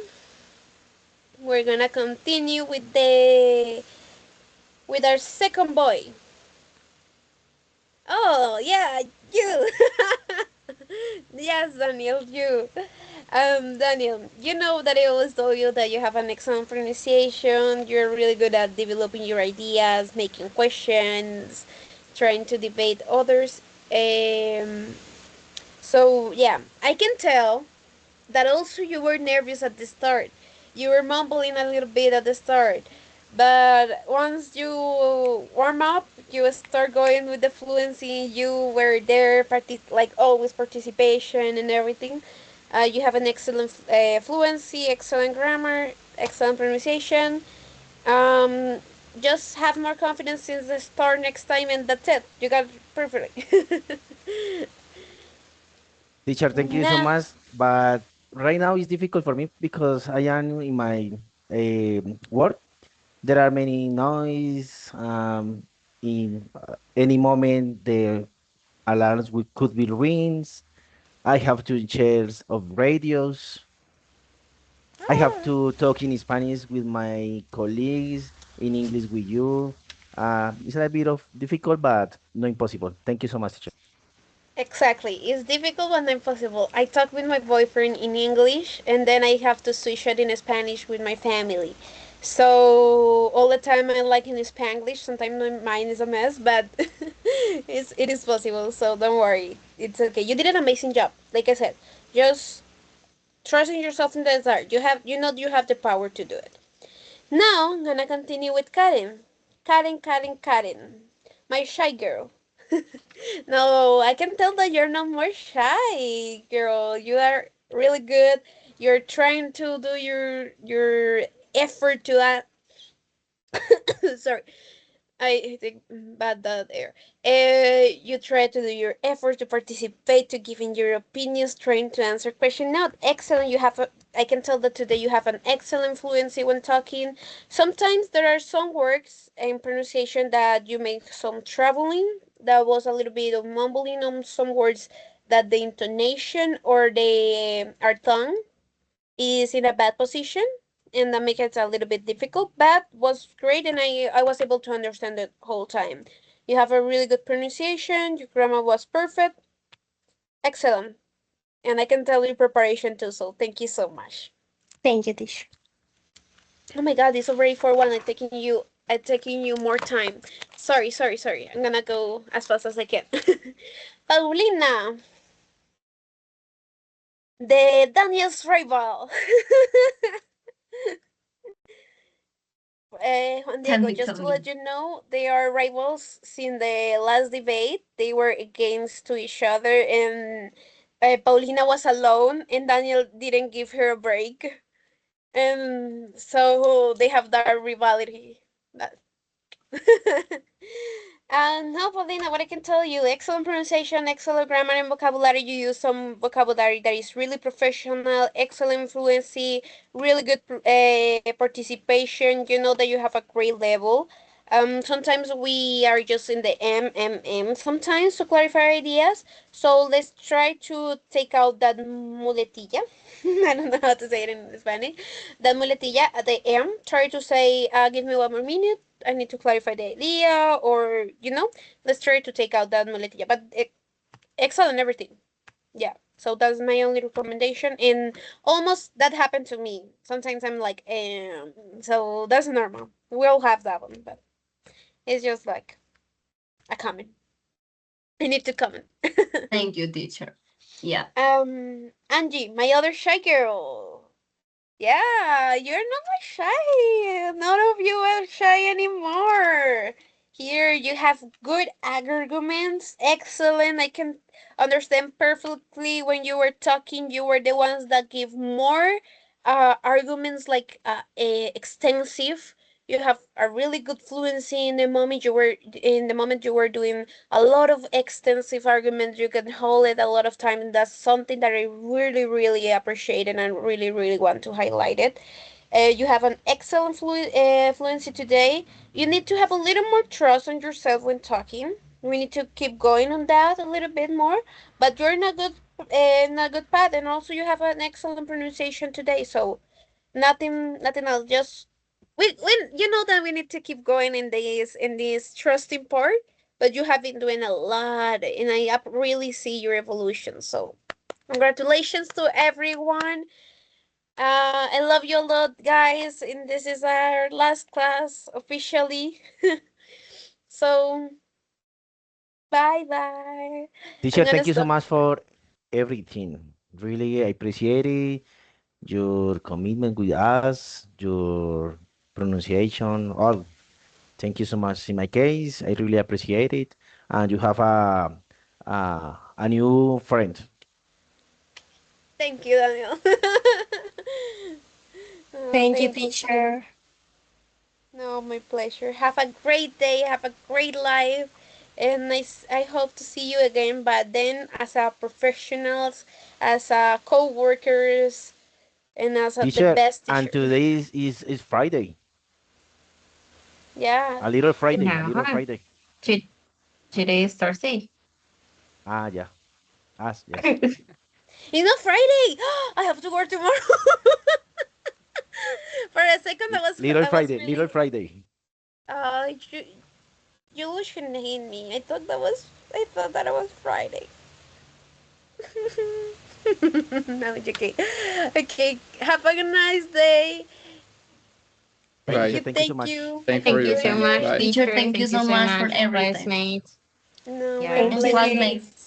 we're gonna continue with our second boy. Oh yeah, you. Yes, Daniel, you. Daniel, you know that I always told you that you have an excellent pronunciation. You're really good at developing your ideas, making questions, trying to debate others. Um, so yeah, I can tell that also you were nervous at the start. You were mumbling a little bit at the start. But once you warm up, you start going with the fluency. You were there, like always, participation and everything. You have an excellent fluency, excellent grammar, excellent pronunciation. Um, just have more confidence since the start next time, and that's it. You got it perfectly. Teacher, thank you so Now, much. But right now it's difficult for me because I am in my work. There are many noise. In any moment, the alarms could be rings. I have to chairs of radios. I have to talk in Spanish with my colleagues, in English with you. It's a bit of difficult, but not impossible. Thank you so much, teacher. exactly. It's difficult but not impossible. I talk with my boyfriend in English and then I have to switch it in Spanish with my family. So all the time I like in Spanglish. Sometimes my mind is a mess, but it is possible. So don't worry. It's okay. You did an amazing job. Like I said, just trust in yourself in the start. You have the power to do it. Now I'm gonna continue with Karen. Karen. My shy girl. No, I can tell that you're not more shy, girl. You are really good. You're trying to do your effort to sorry. I think bad that there. You try to do your effort to participate, to giving your opinions, trying to answer questions. Not excellent. I can tell that today you have an excellent fluency when talking. Sometimes there are some words and pronunciation that you make some troubling. That was a little bit of mumbling on some words that the intonation or the our tongue is in a bad position and that makes it a little bit difficult, but was great and I was able to understand the whole time. You have a really good pronunciation, your grammar was perfect, excellent. And I can tell your preparation too, so thank you so much. Thank you, teacher. Oh my god, it's already 4-1. I'm taking you more time. Sorry. I'm gonna go as fast as I can. Paulina, the Daniel's rival. Juan Tell Diego, me, just to Carolina. let you know, they are rivals since the last debate. They were against to each other, and Paulina was alone, and Daniel didn't give her a break, and so they have that rivalry. That and no, Paulina, what I can tell you, excellent pronunciation, excellent grammar and vocabulary. You use some vocabulary that is really professional, excellent fluency, really good participation. You know that you have a great level. Sometimes we are just in the MMM sometimes to clarify ideas. So let's try to take out that muletilla. I don't know how to say it in Spanish. That muletilla at the M. Try to say, give me 1 more minute. I need to clarify the idea, or let's try to take out that muletilla. But excellent everything. Yeah. So that's my only recommendation. And almost that happened to me. Sometimes I'm like, so that's normal. We all have that one, but it's just like a comment. I need to comment. Thank you, teacher. Yeah. Angie, my other shy girl. Yeah, you're not like shy. None of you are shy anymore. Here you have good arguments. Excellent. I can understand perfectly when you were talking. You were the ones that give more arguments, like extensive. You have a really good fluency in the moment you were doing a lot of extensive arguments. You can hold it a lot of time, and that's something that I really, really appreciate, and I really, really want to highlight it. You have an excellent fluency today. You need to have a little more trust on yourself when talking. We need to keep going on that a little bit more, but you're in a good path, and also you have an excellent pronunciation today. So nothing else. Just we you know that we need to keep going in this trusting part, but you have been doing a lot, and I really see your evolution. So congratulations to everyone. I love you a lot, guys, and this is our last class officially. So bye bye. I'm Teacher, gonna thank you so stop. much for everything. Really, I appreciate it. Your commitment with us, your pronunciation, all. Thank you so much. In my case, I really appreciate it. And you have a new friend. Thank you, Daniel. Thank you, Thank you. teacher. No, my pleasure. Have a great day. Have a great life. And I hope to see you again, but then as a professionals, as a co-workers, and as the Teacher, best and teacher. today is Friday. Yeah. A little Friday, a little No, Friday. today is Thursday. Ah, yeah. Yes. It's not Friday. I have to work tomorrow. For a second, Little I was Friday, little really. Friday. You you shouldn't hate me. I thought that it was Friday. No, it's okay. Okay. Have a nice day. Thank Bye. you, thank you so Thank much. you. Thanks for Thank your you so time. much, Bye. Teacher, teacher. thank you Thank you so so much for much, everything. classmates. No, my Yeah. And pleasure. classmates.